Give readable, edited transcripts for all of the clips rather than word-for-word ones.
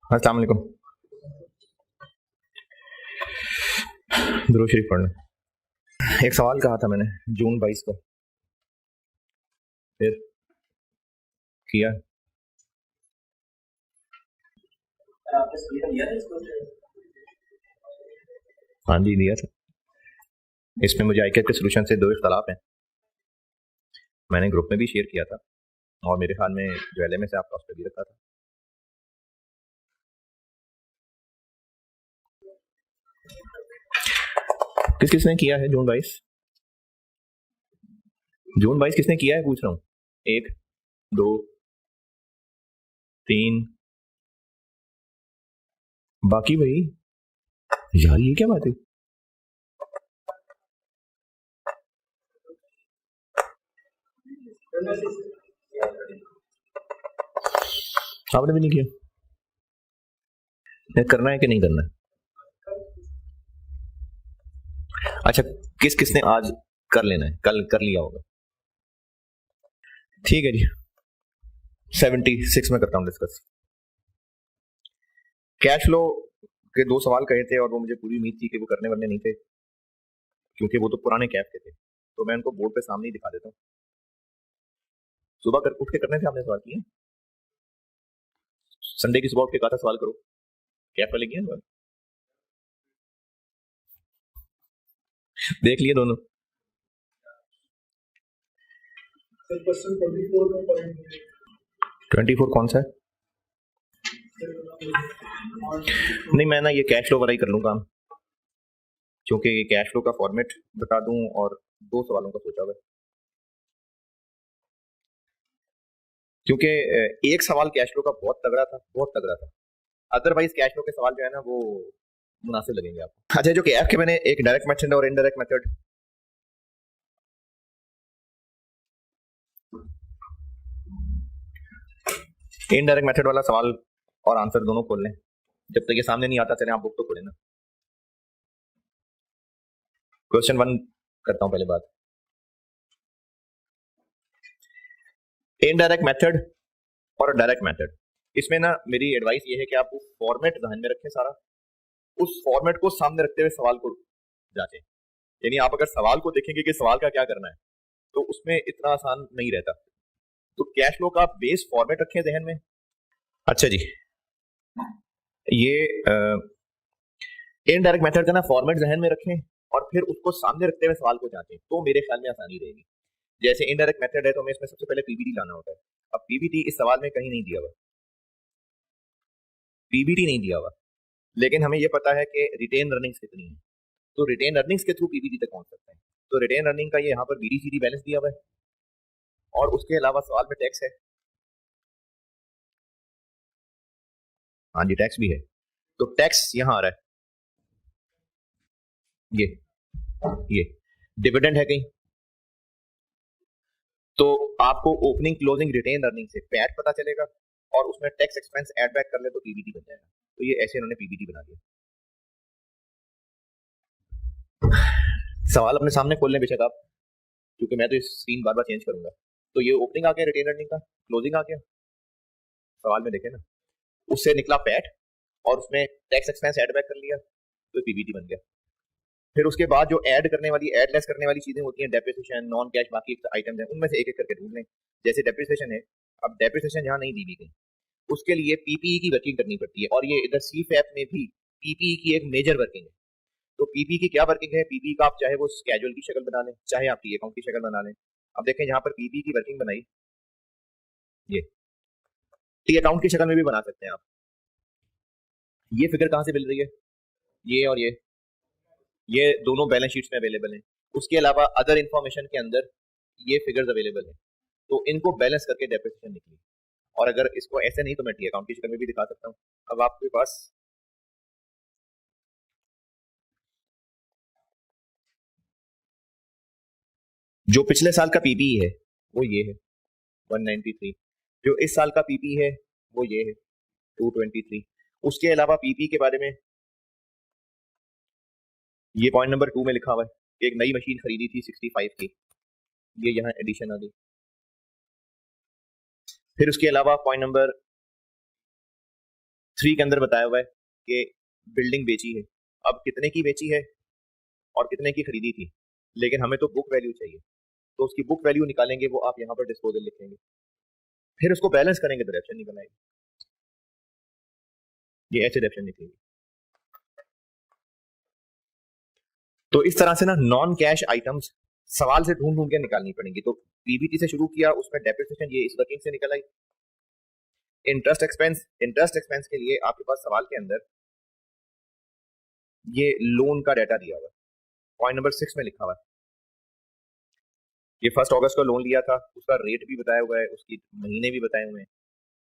अस्सलाम वालेकुम। दुरूद शरीफ पढ़ना। एक सवाल कहा था मैंने जून 22 को, फिर किया। हाँ जी, दिया था। इसमें मुझे आईकेट के सोल्यूशन से दो इख्तलाफ हैं। मैंने ग्रुप में भी शेयर किया था और मेरे ख्याल में जो एलएमए से आपका उस पर भी रखा था। किस किसने किया है जून 22? जून 22 किसने किया है पूछ रहा हूँ। 1 2 3, बाकी भाई यार ये क्या बात है। आपने भी नहीं किया। नहीं, करना है कि नहीं करना है? अच्छा, किस किसने आज कर लेना है, कल कर लिया होगा। ठीक है जी, 76 में करता हूँ डिस्कस। कैश फ्लो के दो सवाल कहे थे और वो मुझे पूरी उम्मीद थी कि वो करने वाले नहीं थे, क्योंकि वो तो पुराने कैफ के थे। तो मैं उनको बोर्ड पे सामने ही दिखा देता हूँ। सुबह कर उठ के करने थे आपने सवाल किए। संडे की सुबह उठ के कहा था सवाल करो, कैफ वाले किए सवाल। देख लिए दोनों। 24 कौन सा है? नहीं, मैं ना ये कैश फ्लो वाला ही कर लूंगा, क्योंकि ये कैश फ्लो का फॉर्मेट बता दूं और दो सवालों का सोचा हुआ है। क्योंकि एक सवाल कैश फ्लो का बहुत तगड़ा था, बहुत तगड़ा था। अदरवाइज कैश फ्लो के सवाल जो है ना वो मुनासिब लगेंगे आपको। अच्छा, जो कैफ के मैंने एक डायरेक्ट मेथड और इनडायरेक्ट मेथड, इनडायरेक्ट मेथड वाला सवाल और आंसर दोनों खोल लें। जब तक ये सामने नहीं आता चले आप बुक तो खोले ना। क्वेश्चन 1 करता हूं पहले बात। इनडायरेक्ट मेथड और डायरेक्ट मेथड, इसमें ना मेरी एडवाइस ये है कि आप फॉर्मेट ध्यान में रखें सारा, उस फॉर्मेट को सामने रखते हुए सवाल को जांचें। यानी आप अगर सवाल को देखेंगे कि सवाल का क्या करना है तो उसमें इतना आसान नहीं रहता। तो कैश फ्लो का बेस फॉर्मेट रखें जहन में। अच्छा जी, ये इनडायरेक्ट मेथड का ना फॉर्मेट जहन में रखें और फिर उसको सामने रखते हुए सवाल को जांचें, तो मेरे ख्याल में आसानी रहेगी। जैसे इनडायरेक्ट मेथड है तो हमें इसमें सबसे पहले पीबीटी लाना होता है। अब पीबीटी इस सवाल में कहीं नहीं दिया हुआ, पीबीटी नहीं दिया हुआ, लेकिन हमें यह पता है कि रिटेन अर्निंग्स कितनी है, तो रिटेन अर्निंग्स के थ्रू पीबीटी तक पहुंच सकते हैं। तो रिटेन अर्निंग का ये यहाँ पर बीडीसीडी बैलेंस दिया हुआ है और उसके अलावा सवाल में टैक्स है। हाँ जी, टैक्स भी है। तो टैक्स यहाँ आ रहा है, ये डिविडेंड है कहीं, तो आपको ओपनिंग क्लोजिंग रिटेन अर्निंग से पैट पता चलेगा और उसमें टैक्स एक्सपेंस ऐड बैक कर ले तो पीबीटी बन जाएगा। तो ये ऐसे उन्होंने पीबीटी बना दिया। सवाल अपने सामने खोल लें बेशक आप, क्योंकि मैं तो इस स्क्रीन बार बार चेंज करूंगा। तो ये ओपनिंग आ गया रिटेन अर्निंग का, क्लोजिंग आ गया, सवाल में देखे ना, उससे निकला पैट और उसमें टैक्स एक्सपेंस ऐड बैक कर लिया तो पीबीटी बन गया। फिर उसके बाद जो ऐड करने वाली, ऐड लेस करने वाली चीजें होती हैं, डेप्रिसिएशन, नॉन कैश बाकी आइटम्स हैं, उनमें से एक एक करके ढूंढ लें। जैसे डेप्रिसिएशन है, अब डेप्रिसिएशन यहाँ नहीं दी गई, उसके लिए पीपीई की वर्किंग करनी पड़ती है और ये इधर सीफएप में भी पीपीई की एक मेजर वर्किंग है। तो पीपीई की क्या वर्किंग है? पीपीई का आप चाहे वो स्केड्यूल की शक्ल बना लें, चाहे आप टी अकाउंट की शक्ल बना लें। अब देखें यहाँ पर पीपीई की वर्किंग बनाई, ये टी अकाउंट की शक्ल में भी बना सकते हैं आप। ये फिगर कहाँ से मिल रही है? ये और ये दोनों बैलेंस शीट्स में अवेलेबल हैं। उसके अलावा अदर इंफॉर्मेशन के अंदर ये फिगर्स अवेलेबल हैं, तो इनको बैलेंस करके डेप्रिसिएशन निकली। और अगर इसको ऐसे नहीं तो मैं टी अकाउंट की शक्ल में भी दिखा सकता हूँ। अब आपके पास जो पिछले साल का पीपीई है वो ये है 193, जो इस साल का पीपी है वो ये है 223। उसके अलावा पीपी के बारे में ये पॉइंट नंबर 2 में लिखा हुआ है, एक नई मशीन खरीदी थी 65 की, ये यहाँ एडिशन आ गई। फिर उसके अलावा पॉइंट नंबर 3 के अंदर बताया हुआ है कि बिल्डिंग बेची है, अब कितने की बेची है और कितने की खरीदी थी, लेकिन हमें तो बुक वैल्यू चाहिए, तो उसकी बुक वैल्यू निकालेंगे, वो आप यहाँ पर डिस्पोजल लिखेंगे, फिर उसको बैलेंस करेंगे तो डेप्शन निकल आएगी, ये ऐसे डेप्शन निकलेगी। तो इस तरह से ना नॉन कैश आइटम्स सवाल से ढूंढ ढूंढ के निकालनी पड़ेंगी। तो पीबीटी से शुरू किया, उसमें डेप्रिसिएशन ये इस वर्किंग से निकल आई। इंटरेस्ट एक्सपेंस के लिए आपके पास सवाल के अंदर ये लोन का डाटा दिया हुआ है, पॉइंट नंबर 6 में लिखा हुआ है, ये 1 अगस्त को लोन लिया था, उसका रेट भी बताया हुआ है, उसकी महीने भी बताए हुए हैं,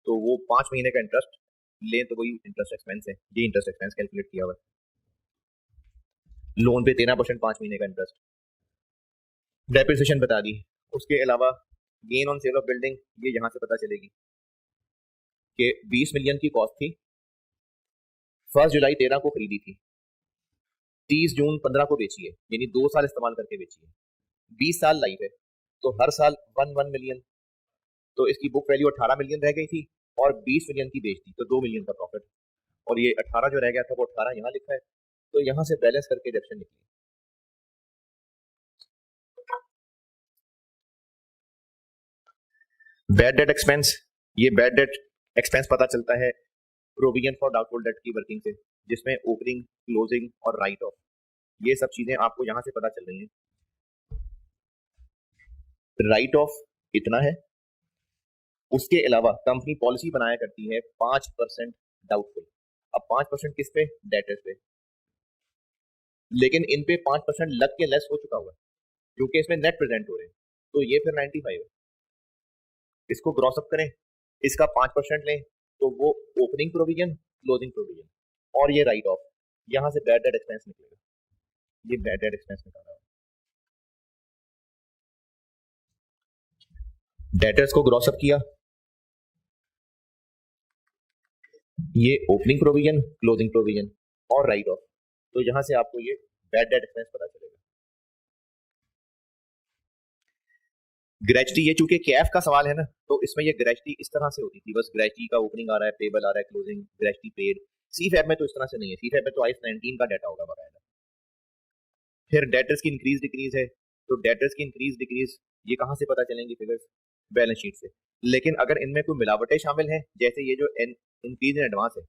तो वो 5 महीने का इंटरेस्ट ले तो वही इंटरेस्ट एक्सपेंस है, ये इंटरेस्ट एक्सपेंस कैलकुलेट किया हुआ है। लोन पे 13% 5 महीने का इंटरेस्ट, डेप्रिसिएशन बता दी। उसके अलावा gain on sale of building, ये यहां से पता चलेगी कि 20 मिलियन की कॉस्ट थी, 1 जुलाई 13 को खरीदी थी, 30 जून 15 को बेची है, यानी 2 साल इस्तेमाल करके बेची है, 20 साल लाइफ है, तो हर साल 1 मिलियन, तो इसकी बुक वैल्यू 18 मिलियन रह गई थी और 20 मिलियन की बेच दी, तो 2 मिलियन का प्रॉफिट, और ये 18 जो रह गया था वो 18 यहाँ लिखा है, तो यहाँ से बैलेंस करके डिडक्शन निकली। बैड डेट एक्सपेंस, ये बैड डेट एक्सपेंस पता चलता है प्रोविजन फॉर डाउटफुल डेट की वर्किंग से, जिसमें ओपनिंग, क्लोजिंग और राइट ऑफ, ये सब चीजें आपको यहां से पता चल रही हैं। राइट ऑफ इतना है, उसके अलावा कंपनी पॉलिसी बनाया करती है 5% डाउटफुल। अब 5% किस पे? डेटर्स पे, लेकिन इन पे 5% लग के लेस हो चुका हुआ है क्योंकि इसमें नेट प्रेजेंट हो रहे हैं, तो ये फिर 95 है। इसको क्रॉस अप करें, इसका 5% लें तो वो ओपनिंग प्रोविजन, क्लोजिंग प्रोविजन, और ये राइट ऑफ, यहां से बैड डेट एक्सपेंस निकलेगा, ये बैड डेट एक्सपेंस निकाला है। डेटर्स को क्रॉस अप किया, ये ओपनिंग प्रोविजन, क्लोजिंग प्रोविजन और राइट ऑफ, तो यहां से आपको ये बैड डेट एक्सपेंस पता चलेगा। ग्रेजुटी, ये चूंकि कैफ का सवाल है ना, तो इसमें ये ग्रेजुटी इस तरह से होती थी, बस ग्रेजुटी का ओपनिंग आ रहा है, पेबल आ रहा है, क्लोजिंग, ग्रेजुटी पेड। सी फैब में तो इस तरह से नहीं है, सी फैब में तो आईएस 19 का डाटा होगा बकायदा। फिर डेटर्स की इंक्रीज डिक्रीज है, तो डेटर्स की इंक्रीज डिक्रीज ये कहां से पता चलेंगी फिगर्स? बैलेंस शीट से। लेकिन अगर इनमें कोई मिलावटें शामिल हैं, जैसे ये जो इंक्रीज इन एडवांस है,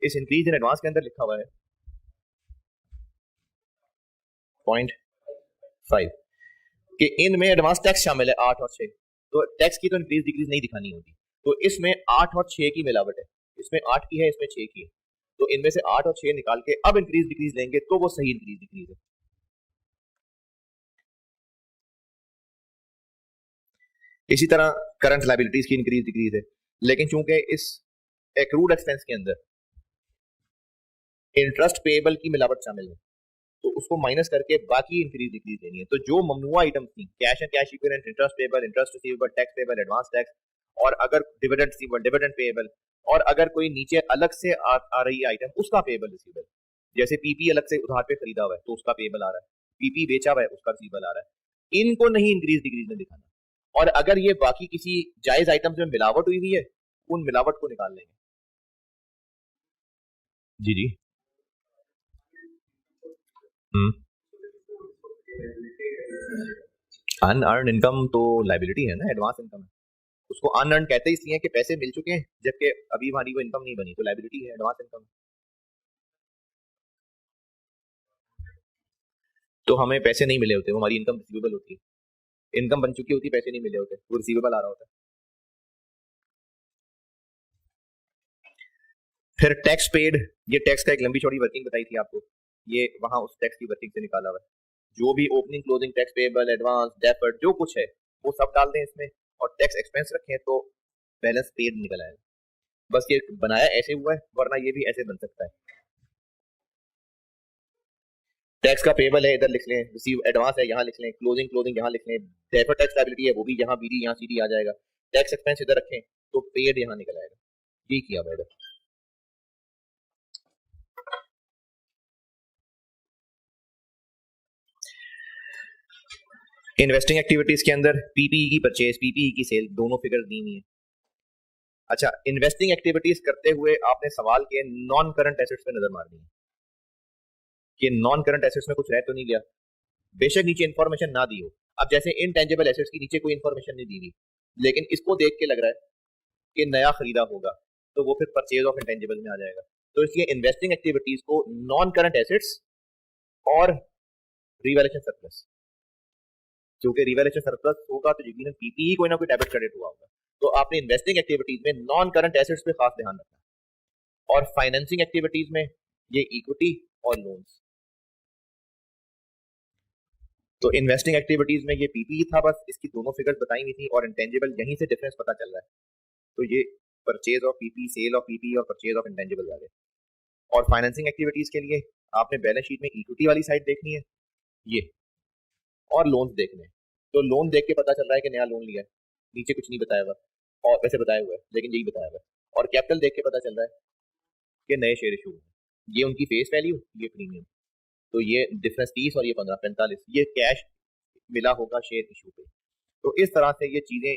इस इंक्रीज इन एडवांस के अंदर लिखा हुआ है 0.5 कि इनमें एडवांस टैक्स शामिल है 8 और 6, तो टैक्स की तो इंक्रीज डिक्रीज नहीं दिखानी होती, तो इसमें 8 और 6 की मिलावट है, इसमें 8 की है, इसमें 6 की है, तो इनमें से 8 और 6 निकाल के अब इंक्रीज डिक्रीज लेंगे तो वो सही इंक्रीज डिक्रीज है। इसी तरह करंट लायबिलिटीज की इंक्रीज डिक्रीज है, लेकिन चूंकि इस एक्रूड एक्सपेंस के अंदर इंटरेस्ट पेएबल की मिलावट शामिल है, तो उसको माइनस करके बाकी इंक्रीज डिक्रीज लेनी है। तो जो ममनुआ आइटम थी, cash and cash equivalent, interest payable, interest receivable, tax payable, advance tax, और अगर डिविडेंड रिसीवेबल, डिविडेंड पेएबल, और अगर कोई नीचे अलग से आ रही आइटम, उसका पेएबल रिसीवेबल, जैसे पीपी अलग से उधार पे खरीदा हुआ है तो उसका पेएबल आ रहा है, पीपी बेचा हुआ है उसका रिसीवेबल आ रहा है, इनको नहीं इंक्रीज डिक्रीज में दिखाना। और अगर ये बाकी किसी जायज आइटम्स में मिलावट हुई हुई है, उन मिलावट को निकाल लेंगे। जी जी। अनअर्न इनकम तो लायबिलिटी है ना, एडवांस इनकम है, उसको अनअर्न कहते इसलिए कि पैसे मिल चुके हैं जबकि अभी हमारी वो इनकम नहीं बनी, तो लायबिलिटी है, एडवांस इनकम। तो हमें पैसे नहीं मिले होते, वो हमारी इनकम रिसीवेबल होती है, इनकम बन चुकी होती, पैसे नहीं मिले होते, वो रिसीवेबल आ रहा होता है। फिर टैक्स पेड, ये टैक्स का एक लंबी चौड़ी वर्किंग बताई थी आपको, ये वहां उस टैक्स की वर्किंग से निकाला हुआ है, जो भी opening, closing, tax payable, advance, deferred, जो कुछ है वो सब डाल दें इसमें, और टैक्स एक्सपेंस रखें तो बैलेंस पेड निकल आएगा। बस ये बनाया ऐसे हुआ है, वरना ये भी ऐसे बन सकता है। टैक्स का पेबल है इधर लिख लें, रिसीव एडवांस है यहाँ लिख लें, क्लोजिंग क्लोजिंग यहाँ लिख लें, डेफर्ड टैक्स लायबिलिटी है वो भी यहाँ बीडी यहाँ सीडी आ जाएगा, टैक्स एक्सपेंस इधर रखें तो पेड यहाँ निकल आएगा। ये किया हुआ इधर। इन्वेस्टिंग एक्टिविटीज के अंदर पीपीई की परचेज, पीपीई की सेल, दोनों फिगर दी हुई है। अच्छा, इन्वेस्टिंग एक्टिविटीज करते हुए आपने सवाल के नॉन करंट एसेट्स पे नजर मारनी है कि नॉन करंट एसेट्स में कुछ रह तो नहीं गया, बेशक नीचे इंफॉर्मेशन ना दी हो। अब जैसे इनटेंजिबल एसेट्स की नीचे कोई इंफॉर्मेशन नहीं दी हुई, लेकिन इसको देख के लग रहा है कि नया खरीदा होगा, तो वो फिर परचेज ऑफ इंटेंजिबल में आ जाएगा। तो इसलिए इन्वेस्टिंग एक्टिविटीज को नॉन करंट एसेट्स और रिवैल्यूएशन सरप्लस, क्योंकि रिवैल्यूएशन सरप्लस होगा तो यकीनन पीपीई कोई ना कोई डेबिट क्रेडिट हुआ होगा। तो आपने इन्वेस्टिंग एक्टिविटीज में नॉन करंट एसेट्स पे खास ध्यान रखना, और फाइनेंसिंग एक्टिविटीज में ये इक्विटी और लोन्स। तो इन्वेस्टिंग एक्टिविटीज में ये पीपीई था, बस इसकी दोनों फिगर्स बताई हुई थी, और इंटेंजिबल यहीं से डिफरेंस पता चल रहा है। तो ये purchase of PP, sale of PP और परचेज ऑफ इंटेंजिबल आ गए। और फाइनेंसिंग एक्टिविटीज के लिए आपने बैलेंस शीट में इक्विटी वाली साइड देखनी है ये, और लोन्स देखने हैं। तो लोन देख के पता चल रहा है कि नया लोन लिया है, नीचे कुछ नहीं बताया हुआ, और वैसे बताया हुआ है लेकिन यही बताया हुआ है। और कैपिटल देख के पता चल रहा है कि नए शेयर इशू हुए, ये उनकी फेस वैल्यू, ये प्रीमियम। तो ये डिफरेंस 30 और ये 15, 45, ये कैश मिला होगा शेयर इशू पे। तो इस तरह से ये चीजें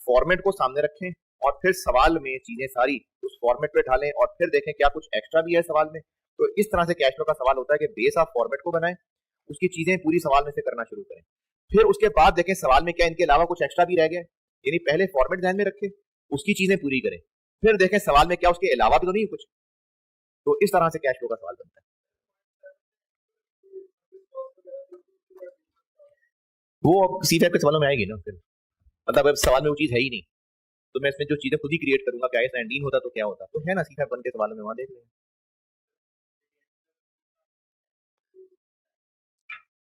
फॉर्मेट को सामने रखें और फिर सवाल में चीजें सारी उस फॉर्मेट पे ढालें और फिर देखें क्या कुछ एक्स्ट्रा भी है सवाल में। तो इस तरह से कैश फ्लो का सवाल होता है कि बेस आप फॉर्मेट को बनाएं, उसकी चीजें पूरी सवाल में से करना शुरू करें, फिर उसके बाद देखें सवाल में क्या इनके अलावा कुछ एक्स्ट्रा भी रह गया, यानी पहले फॉर्मेट ध्यान में रखें, उसकी चीजें पूरी करें, फिर देखें सवाल में क्या उसके अलावा भी तो नहीं कुछ। तो इस तरह से कैश फ्लो का सवाल बनता है। वो सीधे के सवालों में आएगी ना फिर, मतलब अब सवाल में वो चीज है ही नहीं, तो मैं इसमें जो चीजें खुद ही क्रिएट करूंगा, क्या सैंडीन होता तो क्या होता, तो है ना सीधा बन के सवालों में वहां देख लेंगे।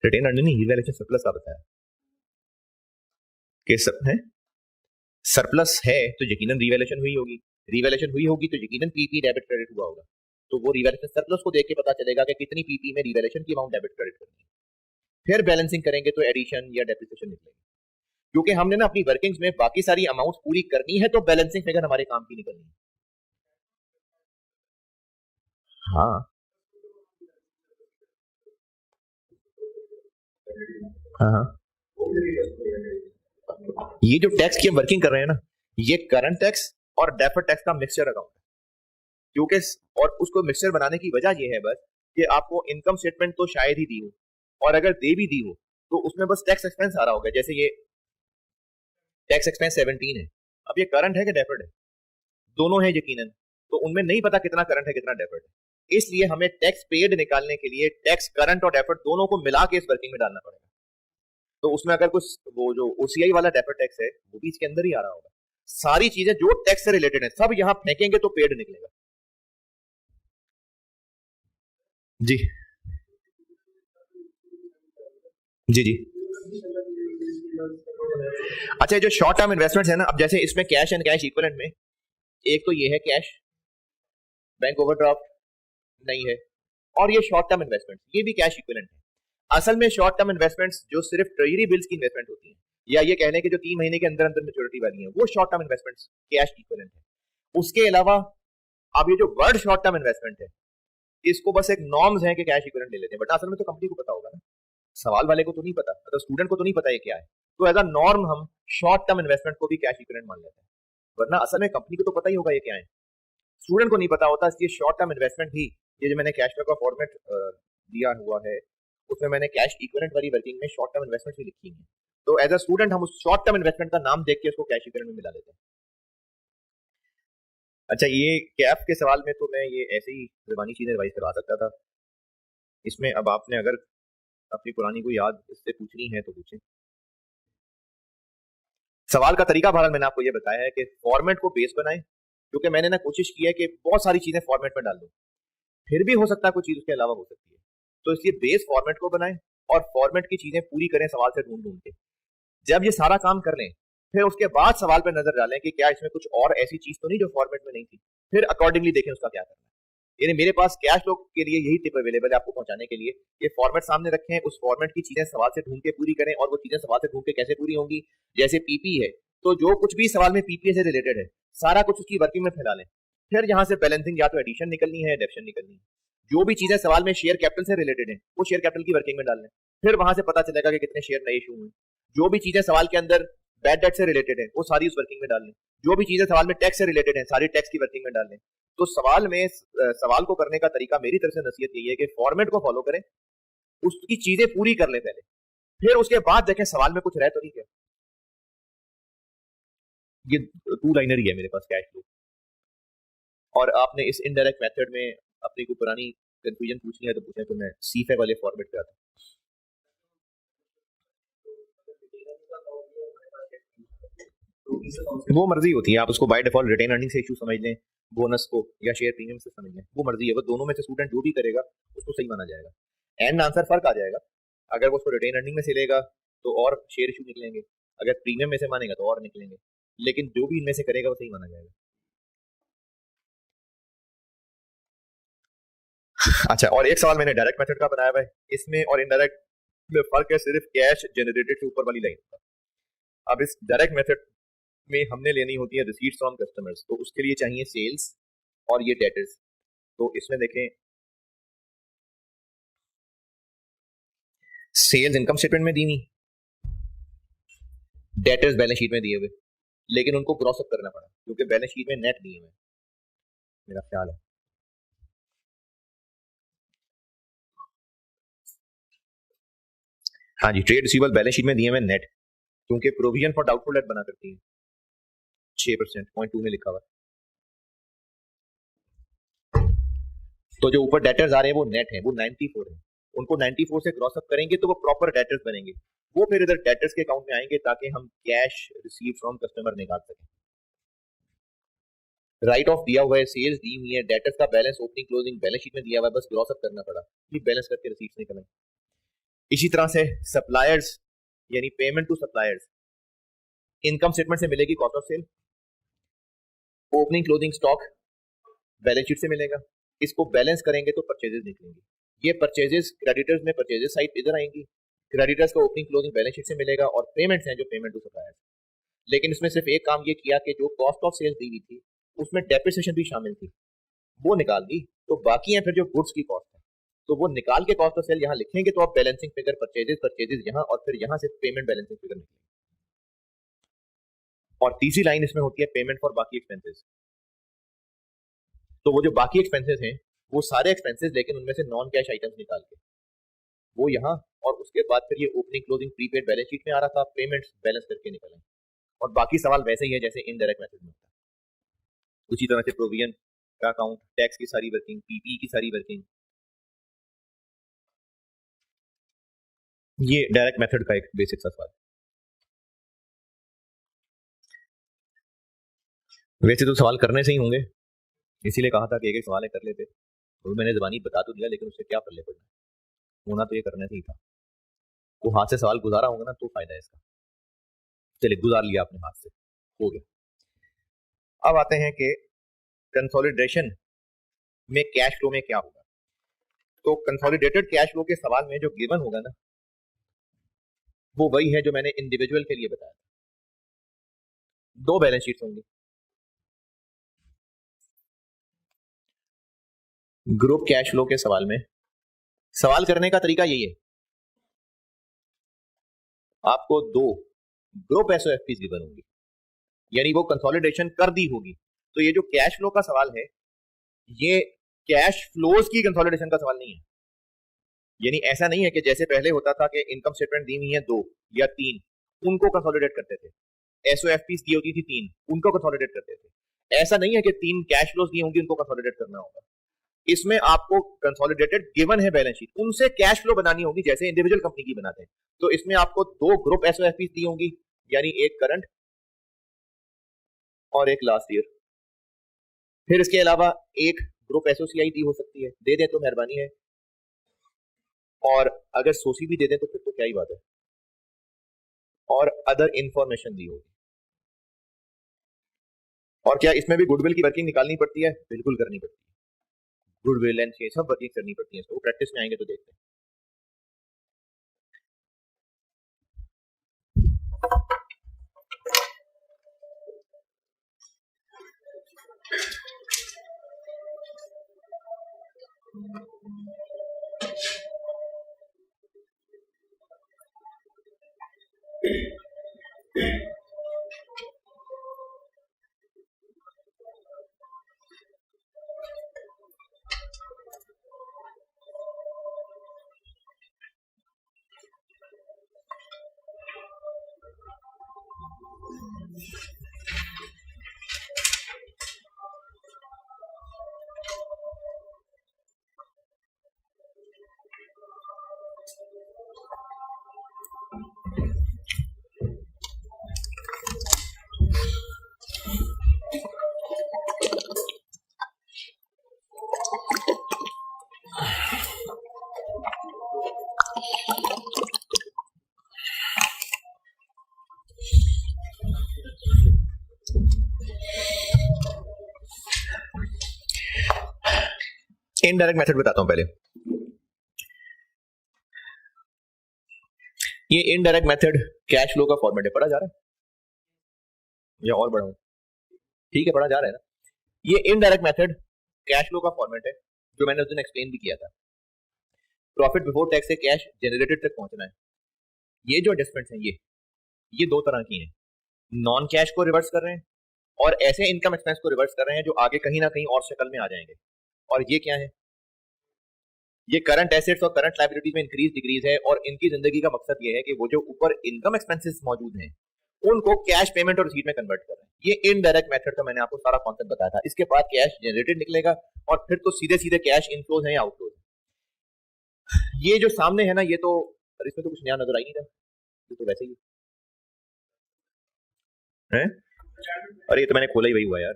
रिटेन अर्निंग नहीं, रिवैल्यूएशन सरप्लस का बताया कि सब है, सरप्लस है तो यकीनन रिवैल्यूएशन हुई होगी, रिवैल्यूएशन हुई होगी तो यकीनन पीपी डेबिट क्रेडिट हुआ होगा। तो वो रिवैल्यूएशन सरप्लस को देख के पता चलेगा कि कितनी पीपी में रिवैल्यूएशन की अमाउंट डेबिट क्रेडिट करनी है। फिर बैलेंसिंग करेंगे तो एडिशन या डेप्रिसिएशन निकलेगी, क्योंकि हमने ना अपनी वर्किंग्स में बाकी सारी अमाउंट पूरी करनी है, तो बैलेंसिंग फिगर हमारे काम की निकलनी है। हाँ हाँ हाँ, ये जो टैक्स की हम वर्किंग कर रहे हैं ना, ये करंट टैक्स और डेफर्ड टैक्स का मिक्सचर अकाउंट है, क्योंकि और उसको मिक्सचर बनाने की वजह ये है बस कि आपको इनकम स्टेटमेंट तो शायद ही दी हो, और अगर दे भी दी हो तो उसमें बस टैक्स एक्सपेंस आ रहा होगा। जैसे ये टैक्स एक्सपेंस 17 है, अब ये करंट है कि डेफर्ड है, दोनों है यकीनन, तो उनमें नहीं पता कितना करंट है कितना डेफर्ड है, इसलिए हमें टैक्स पेड निकालने के लिए टैक्स करंट और डेफर्ड दोनों को मिला के इस वर्किंग में डालना पड़ेगा। तो उसमें अगर कुछ वो जो ओसीआई वाला डेफर्ड टैक्स है वो भी इसके अंदर ही आ रहा होगा। सारी चीजें जो टैक्स से रिलेटेड है सब यहां फेंकेंगे तो पेड निकलेगा। जी जी जी। अच्छा, जो शॉर्ट टर्म इन्वेस्टमेंट्स है ना, अब जैसे इसमें कैश एंड कैश इक्विवेलेंट में एक तो ये है कैश, बैंक ओवरड्राफ्ट नहीं है, और ये शॉर्ट टर्म इन्वेस्टमेंट ये भी कैश इक्विवेलेंट है। असल में शॉर्ट टर्म इन्वेस्टमेंट्स जो सिर्फ ट्रेजरी बिल्स की इन्वेस्टमेंट होती है, या ये कह लें कि जो 3 महीने के अंदर अंदर मेच्योरिटी वाली है, वो short term investments cash equivalent है। उसके अलावा अब ये जो वर्ड शॉर्ट टर्म इन्वेस्टमेंट है, इसको बस एक नॉर्म्स है कि कैश इक्विवेलेंट ले लेते हैं, बट असल में तो कंपनी को पता होगा ना, सवाल वाले को तो नहीं पता, मतलब स्टूडेंट को तो नहीं पता ये क्या है। तो एज अ नॉर्म हम शॉर्ट टर्म इन्वेस्टमेंट को भी कैश इक्विवेलेंट मान लेते हैं, वरना असल में कंपनी को तो पता ही होगा ये क्या है, स्टूडेंट को नहीं पता होता। इसलिए शॉर्ट टर्म इन्वेस्टमेंट भी, ये जो मैंने कैश फ्लो का फॉर्मेट दिया हुआ है उसमें मैंने कैश इक्विवेलेंट वाली वर्किंग में शॉर्ट टर्म इन्वेस्टमेंट भी लिखी है। तो एज अ स्टूडेंट हम उस शॉर्ट टर्म इन्वेस्टमेंट का नाम देख के उसको कैश इक्विवेलेंट में मिला लेते हैं। अच्छा, ये कैफ के सवाल में तो मैं ये ऐसे ही ज़बानी चीजें रिवाइज करवा सकता था, इसमें अब आपने अगर अपनी पुरानी को याद इससे पूछनी है तो पूछें। सवाल का तरीका भारत मैंने आपको ये बताया है कि फॉर्मेट को बेस बनाएं, क्योंकि मैंने ना कोशिश की है कि बहुत सारी चीजें फॉर्मेट में डाल दूं, फिर भी हो सकता है कोई चीज उसके अलावा हो सकती है, तो इसलिए बेस फॉर्मेट को बनाएं और फॉर्मेट की चीजें पूरी करें सवाल से ढूंढ ढूंढ के। जब ये सारा काम कर लें फिर उसके बाद सवाल पर नजर डालें कि क्या इसमें कुछ और ऐसी चीज तो नहीं जो फॉर्मेट में नहीं थी, फिर अकॉर्डिंगली देखें उसका क्या करना है। यानी मेरे पास कैश फ्लो के लिए यही टिप अवेलेबल है आपको पहुंचाने के लिए कि फॉर्मेट सामने रखें, उस फॉर्मेट की चीजें सवाल से ढूंढ के पूरी करें, और वो चीजें सवाल से ढूंढ के कैसे पूरी होंगी, जैसे पीपी है तो जो कुछ भी सवाल में पीपी से रिलेटेड है सारा कुछ उसकी वर्किंग में फैला लें, फिर यहाँ से बैलेंसिंग या तो एडिशन निकलनी है, डेप्शन निकलनी है, जो भी चीजें सवाल में शेयर कैपिटल से रिलेटेड है वो शेयर कैपिटल की वर्किंग में डाल लें, फिर वहां से पता चलेगा कि कितने शेयर नए इशू हुए। जो भी चीजें सवाल के अंदर बैड डेट से रिलेटेड है वो सारी उस वर्किंग में डाल लें, जो भी चीजें सवाल में टैक्स से रिलेटेड है सारी टैक्स की वर्किंग में डाल लें। तो सवाल में सवाल को करने का तरीका मेरी तरफ से नसीहत यही है कि फॉर्मेट को फॉलो करें, उसकी चीजें पूरी कर लें पहले, फिर उसके बाद देखें सवाल में कुछ रह तो नहीं क्या। ये 2 लाइनर ही है मेरे पास कैश फ्लो। और आपने इस इनडायरेक्ट मेथड में अपनी कोई पुरानी कंफ्यूजन पूछनी है तो पूछें, तो मैं सीफे वाले फॉर्मेट पे आता हूँ। वो मर्जी होती है, आप उसको बाय डिफॉल्ट रिटेन अर्निंग से इशू समझ लें, बोनस को या शेयर प्रीमियम से समझ लें, वो मर्जी है। वो दोनों में से स्टूडेंट जो भी करेगा उसको सही माना जाएगा, एंड आंसर फर्क आ जाएगा। अगर वो उसको रिटेन अर्निंग में से लेगा तो और शेयर इशू निकलेंगे, अगर प्रीमियम में से मानेगा तो और निकलेंगे, लेकिन जो भी इनमें से करेगा वो सही माना जाएगा। अच्छा, और एक सवाल मैंने डायरेक्ट मेथड का बनाया हुआ है, इसमें और इनडायरेक्ट में फर्क है सिर्फ कैश जनरेटेड से ऊपर वाली लाइन का। अब इस डायरेक्ट मेथड में हमने लेनी होती है रिसीट्स फ्रॉम कस्टमर्स, तो उसके लिए चाहिए सेल्स और ये डेटर्स। तो इसमें देखें सेल्स इनकम स्टेटमेंट में दी हुई, डेटर्स बैलेंस शीट में दिए हुए, लेकिन उनको क्रॉस अप करना पड़ा क्योंकि बैलेंस शीट में नेट दिए हुए, मेरा ख्याल है। हाँ जी, ट्रेड रिसीवेबल बैलेंस शीट में दिए हुए नेट, क्योंकि प्रोविजन फॉर डाउटफुल डेट बना करती है 6% पॉइंट 2 में लिखा हुआ। तो जो ऊपर डेटर्स आ रहे हैं वो नेट है, वो 94 है, उनको 94 से क्रॉस अप करेंगे तो वो प्रॉपर डेटर्स बनेंगे, वो फिर इधर डेटर्स के अकाउंट में आएंगे ताकि हम कैश रिसीव फ्रॉम कस्टमर निकाल सकें। राइट ऑफ दिया हुआ है, सेल्स दी हुई है, डेटर्स का balance opening closing balance sheet में दिया हुआ है, बस क्रॉस अप करना पड़ा कि बैलेंस करके रिसीट्स निकलें। इसी तरह से सप्लायर्स यानी payment to suppliers, income statement से मिलेगी cost of sale, opening closing stock balance sheet से मिलेगा, इसको बैलेंस करेंगे तो परचेजेस निकलेंगे, ये परचेजेस क्रेडिटर्स में परचेजेस साइड इधर आएंगी, क्रेडिटर्स का ओपनिंग क्लोजिंग बैलेंस शीट से मिलेगा, और पेमेंट्स हैं जो पेमेंट टू सप्लायर्स। लेकिन इसमें सिर्फ एक काम ये किया कि जो कॉस्ट ऑफ सेल्स दी हुई थी उसमें डेप्रिसिएशन भी शामिल थी, वो निकाल दी, तो बाकी है फिर जो गुड्स की कॉस्ट है, तो वो निकाल के कॉस्ट ऑफ सेल यहाँ लिखेंगे तो आप बैलेंसिंग फिगर परचेजेस यहाँ, और फिर यहाँ से पेमेंट बैलेंसिंग फिगर निकलेंगे। और तीसरी लाइन इसमें होती है पेमेंट फॉर बाकी एक्सपेंसेस, तो वो जो बाकी एक्सपेंसेस हैं वो सारे एक्सपेंसेस, लेकिन उनमें से नॉन कैश आइटम्स निकाल के वो यहाँ, और उसके बाद फिर ये opening closing prepaid balance sheet में आ रहा था, पेमेंट्स बैलेंस करके निकलें, और बाकी सवाल वैसे ही है जैसे इनडायरेक्ट मेथड में होता है। उसी तरह से प्रोविजन का अकाउंट, टैक्स की सारी वर्किंग, पीपी की सारी वर्किंग, ये डायरेक्ट मेथड का एक बेसिक सा सवाल। वैसे तो सवाल करने से ही होंगे, इसीलिए कहा था कि एक एक सवाल कर लेते, तो मैंने जबानी बता तो दिया, लेकिन उससे क्या पल्ले पड़ना, होना तो ये करने से ही था। वो हाथ से सवाल गुजारा होगा ना तो फायदा है इसका। चलिए, गुजार लिया आपने हाथ से, हो गया। अब आते हैं कि कंसोलिडेशन में कैश फ्लो में क्या होगा। तो कंसोलिडेटेड कैश फ्लो के सवाल में जो गिवन होगा ना, वो वही है जो मैंने इंडिविजुअल के लिए बताया था। दो बैलेंस शीट्स होंगी, ग्रुप कैश फ्लो के सवाल में सवाल करने का तरीका यही है, आपको दो ग्रुप एसओएफपीस गिवन होंगी, यानी वो कंसोलिडेशन कर दी होगी। तो ये जो कैश फ्लो का सवाल है, ये कैश फ्लोज की कंसोलिडेशन का सवाल नहीं है, यानी ऐसा नहीं है कि जैसे पहले होता था कि इनकम स्टेटमेंट दी हुई है 2 या 3, उनको कंसोलिडेट करते थे, एसओएफपीस दी होती थी 3, उनको कंसोलिडेट करते थे। ऐसा नहीं है कि 3 कैश फ्लोज दी होंगी उनको कंसोलिडेट करना होगा, इसमें आपको कंसोलिडेटेड गिवन है बैलेंस शीट, उनसे कैश फ्लो बनानी होगी जैसे इंडिविजुअल कंपनी की बनाते हैं। तो इसमें आपको दो ग्रुप एसओएफपीस दी होंगी, यानी एक करंट और एक लास्ट ईयर। फिर इसके अलावा एक ग्रुप एसोसीआई दी हो सकती है, दे दें तो मेहरबानी है, और अगर सोसी भी दे दें तो फिर तो क्या ही बात है, और अदर इंफॉर्मेशन दी होगी। और क्या इसमें भी गुडविल की वर्किंग निकालनी पड़ती है? बिल्कुल करनी पड़ती है, गुडविल एंड ये सब वर्किंग करनी पड़ती है, तो प्रैक्टिस में आएंगे तो देखते हैं। इनडायरेक्ट मेथड बताता हूं पहले। ये इनडायरेक्ट मेथड कैश फ्लो का फॉर्मेट है, पढ़ा जा रहा है या और बढ़ाऊं? ठीक है, पढ़ा जा रहा है ना। ये इनडायरेक्ट मेथड कैश फ्लो का फॉर्मेट है जो मैंने उस दिन एक्सप्लेन भी किया था। प्रॉफिट बिफोर टैक्स से कैश जनरेटेड तक पहुंचना है। ये जो एडजस्टमेंट्स हैं ये दो तरह की हैं। नॉन कैश को रिवर्स कर रहे हैं और ऐसे इनकम एक्सपेंस को रिवर्स कर रहे हैं जो आगे कहीं ना कहीं और शक्ल में आ जाएंगे। और ये क्या है? ये करंट एसेट्स और करंट लायबिलिटीज में इंक्रीज डिक्रीज है और इनकी जिंदगी का मकसद ये है कि वो जो ऊपर इनकम एक्सपेंसेस मौजूद हैं उनको कैश पेमेंट और रिसीट में कन्वर्ट कर रहे हैं। ये इनडायरेक्ट मेथड का मैंने आपको सारा कॉन्सेप्ट बताया था। इसके बाद कैश जनरेटेड निकलेगा और फिर तो सीधे सीधे कैश इनफ्लोज है या आउटफ्लोज है। ये जो सामने है ना, ये तो इसमें तो कुछ नया नजर आ ही नहीं रहा, ये तो वैसे ही है। अरे ये तो मैंने खोला ही वही हुआ यार,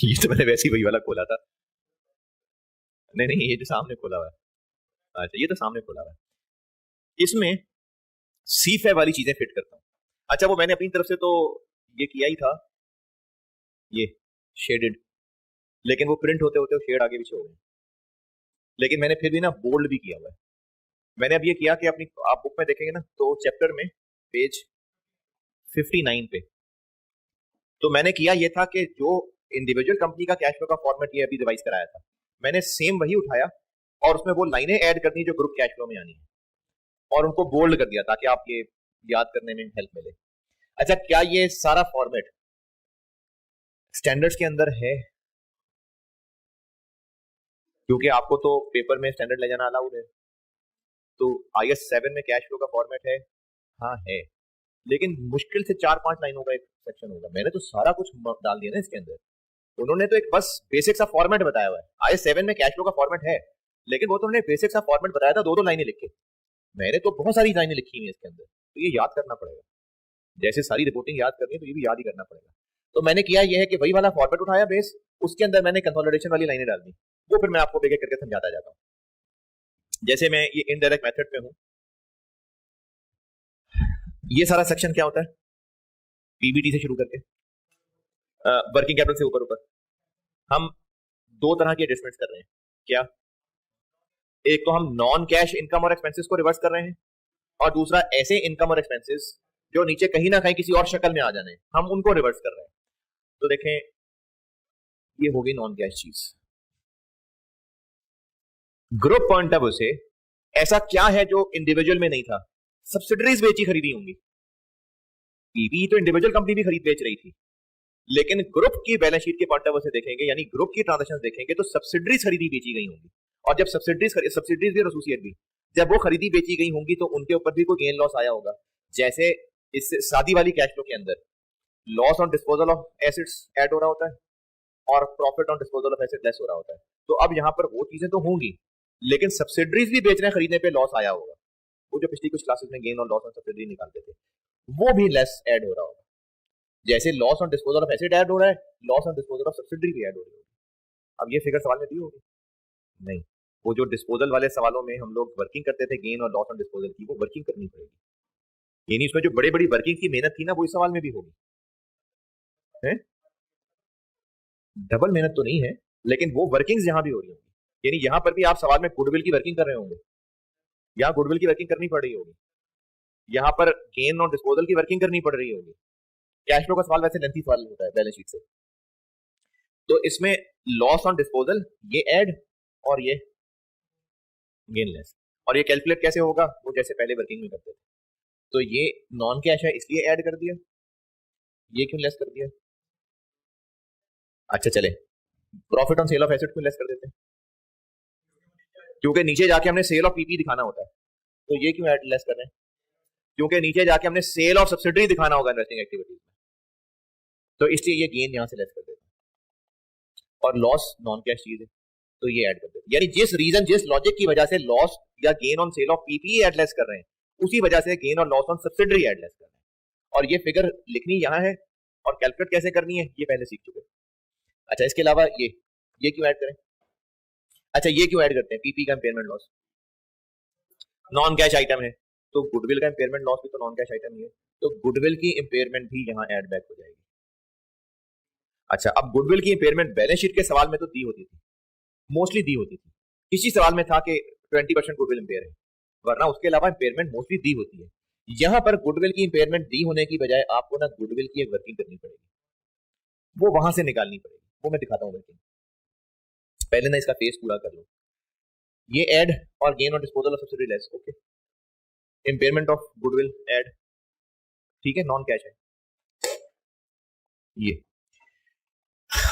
ये तो मैंने वैसे ही वही वाला खोला था। नहीं नहीं, ये जो सामने खोला हुआ है, अच्छा ये तो सामने खोला हुआ है, इसमें सी फे वाली चीजें फिट करता हूं। अच्छा वो मैंने अपनी तरफ से तो ये किया ही था, ये शेडेड, लेकिन वो प्रिंट होते होते शेड आगे पीछे हो गए। लेकिन मैंने फिर भी ना बोल्ड भी किया हुआ है। मैंने अब ये किया कि अपनी आप बुक में देखेंगे ना तो चैप्टर में पेज 59 पे तो मैंने किया ये था कि जो इंडिविजुअल कंपनी का कैश फ्लो का फॉर्मेट ये अभी रिवाइज कराया था, मैंने सेम वही उठाया और उसमें वो लाइनें ऐड कर दी जो ग्रुप कैश फ्लो में आनी है और उनको बोल्ड कर दिया ताकि आप ये याद करने में हेल्प मिले। अच्छा, क्या ये सारा फॉर्मेट स्टैंडर्ड्स के अंदर है? क्योंकि आपको तो पेपर में स्टैंडर्ड ले जाना अलाउड है। तो IS 7 में कैश फ्लो का फॉर्मेट है? हाँ है, लेकिन मुश्किल से 4-5 लाइनों का एक सेक्शन होगा। मैंने तो सारा कुछ डाल दिया ना इसके अंदर। उन्होंने तो एक बस बेसिक सा फॉर्मेट बताया हुआ है। IS 7 में कैश फ्लो का फॉर्मेट है, लेकिन वो तो उन्होंने बेसिक सा फॉर्मेट बताया था, 2-2 लाइनें लिख के। मैंने तो बहुत सारी लाइनें लिखी हुई है इसके अंदर, तो ये याद करना पड़ेगा। जैसे सारी रिपोर्टिंग याद करनी है तो ये भी याद ही करना पड़ेगा। तो मैंने किया यह है कि वही वाला फॉर्मेट उठाया बेस, उसके अंदर मैंने कंसोलिडेशन वाली लाइनें डाल दी। वो फिर मैं आपको एक एक करके समझाता जाता हूँ। जैसे मैं ये इनडायरेक्ट मेथड पे हूँ, ये सारा सेक्शन क्या होता है? पीबीटी से शुरू करके वर्किंग कैपिटल से ऊपर ऊपर हम दो तरह के एडजस्टमेंट्स कर रहे हैं। क्या? एक तो हम नॉन कैश इनकम और एक्सपेंसेस को रिवर्स कर रहे हैं और दूसरा ऐसे इनकम और एक्सपेंसेस जो नीचे कहीं ना कहीं किसी और शक्ल में आ जाने, हम उनको रिवर्स कर रहे हैं। तो देखें, ये हो गई नॉन कैश चीज। ग्रुप पॉइंट ऑफ व्यू से ऐसा क्या है जो इंडिविजुअल में नहीं था? सब्सिडरीज बेची खरीदी होंगी। पीबी तो इंडिविजुअल कंपनी भी खरीद बेच रही थी, लेकिन ग्रुप की बैलेंस शीट के पॉइंट ऑफ व्यू से देखेंगे, यानी ग्रुप की ट्रांजैक्शंस देखेंगे तो सब्सिडरीज खरीदी बेची गई होंगी। और जब सब्सिडरीज भी और एसोसिएट भी जब वो खरीदी बेची गई होंगी तो उनके ऊपर भी कोई गेन लॉस आया होगा। जैसे इस शादी वाली कैश फ्लो के अंदर loss on disposal of assets add हो रहा होता है और profit on disposal of asset less हो रहा होता है। तो अब यहाँ पर वो चीजें तो होंगी, लेकिन सब्सिडरीज भी बेचने खरीदने पे लॉस आया होगा। वो जो पिछली कुछ क्लासेस में गेन और लॉस ऑन सब्सिडरी निकालते थे, वो भी लेस ऐड हो रहा होगा। जैसे loss on disposal of asset add हो रहा है, loss on disposal of subsidiary भी ऐड हो रही होगी। अब ये फिगर सवाल में दी होगी? नहीं, वो जो डिस्पोजल वाले सवालों में हम लोग वर्किंग करते थे गेन और लॉस ऑन डिस्पोजल की, वो वर्किंग करनी पड़ेगी। यानी उसमें जो बड़ी बड़ी वर्किंग की मेहनत थी ना, वो इस सवाल में भी होगी। है डबल मेहनत तो नहीं है, लेकिन वो वर्किंग्स यहां भी हो रही होंगी। यानी यहां पर भी आप सवाल में गुडविल की वर्किंग कर रहे होंगे, यहां गुडविल की वर्किंग करनी पड़ रही होगी, यहां पर गेन और डिस्पोजल की वर्किंग करनी पड़ रही होगी। कैश फ्लो का सवाल वैसे लेंथी सवाल होता है बैलेंस शीट से, तो इसमें लॉस ऑन डिस्पोजल ये ऐड और ये गेन लेस। और ये कैलकुलेट कैसे होगा? वो जैसे पहले वर्किंग में करते थे। तो ये नॉन कैश है इसलिए ऐड कर दिया, ये क्यों लेस कर दिया? अच्छा चले, profit on sale of asset क्यों लेस कर देते हैं? क्योंकि नीचे जाके हमने सेल ऑफ पीपी दिखाना होता है, तो ये क्यों ऐड लेस कर रहे हैं? क्योंकि नीचे जाके हमने सेल ऑफ सब्सिडरी दिखाना होगा इन्वेस्टिंग एक्टिविटीज में, तो इसलिए ये गेन यहां से लेस कर देते हैं। और लॉस नॉन कैश चीज है तो ये ऐड कर देते हैं। यानी जिस रीजन जिस लॉजिक की वजह से लॉस या gain on sale of PPE add less कर रहे हैं, उसी वजह से गेन और loss on subsidiary add less कर रहे हैं। और ये फिगर लिखनी यहां है और कैलकुलेट कैसे करनी है ये पहले सीख चुके हैं। अच्छा, इसके अलावा ये क्यों ऐड करें? अच्छा, ये क्यों ऐड करते हैं? पीपी का impairment loss non cash item है, तो गुडविल का इम्पेयरमेंट लॉस भी तो नॉन कैश आइटम ही है, तो गुडविल की इम्पेयरमेंट भी यहाँ ऐड बैक हो जाएगी। अच्छा, अब गुडविल की इम्पेयरमेंट बैलेंस शीट के सवाल में तो दी होती थी, मोस्टली दी होती थी। किसी सवाल में था कि 20% गुडविल इम्पेयर है, वरना उसके अलावा इम्पेयरमेंट मोस्टली दी होती है। यहां पर गुडविल की इम्पेयरमेंट दी होने की बजाय आपको ना गुडविल की एक वर्किंग करनी पड़ेगी, वो वहां से निकालनी पड़ेगी। वो मैं दिखाता हूँ वर्किंग, पहले ना इसका फेस पूरा कर लो। ये ऐड और गेन और disposal of subsidiary less, okay. Impairment of goodwill add, ठीक है, नॉन कैश है। ये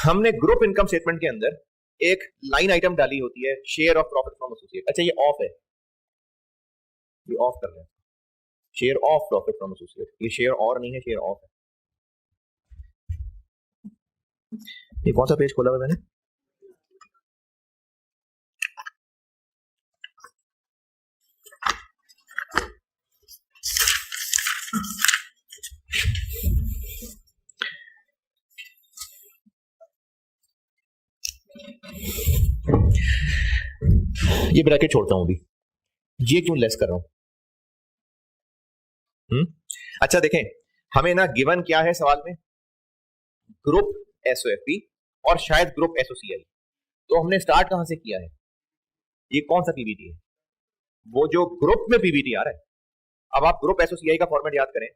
हमने ग्रुप इनकम स्टेटमेंट के अंदर एक लाइन आइटम डाली होती है, share of profit from associate. अच्छा, ये ऑफ है, ये ऑफ कर रहे हैं, share of profit from associate. ये शेयर और नहीं है, शेयर ऑफ है। ये कौन सा पेज खोला हुआ मैंने? ये ब्रैकेट छोड़ता हूं अभी, ये क्यों लेस कर रहा हूं? अच्छा देखें, हमें ना गिवन क्या है सवाल में, ग्रुप एसओएफपी और शायद ग्रुप एसओसीआई। तो हमने स्टार्ट कहां से किया है? ये कौन सा पीबीटी है? वो जो ग्रुप में पीबीटी आ रहा है। अब आप ग्रुप एसओसीआई का फॉर्मेट याद करें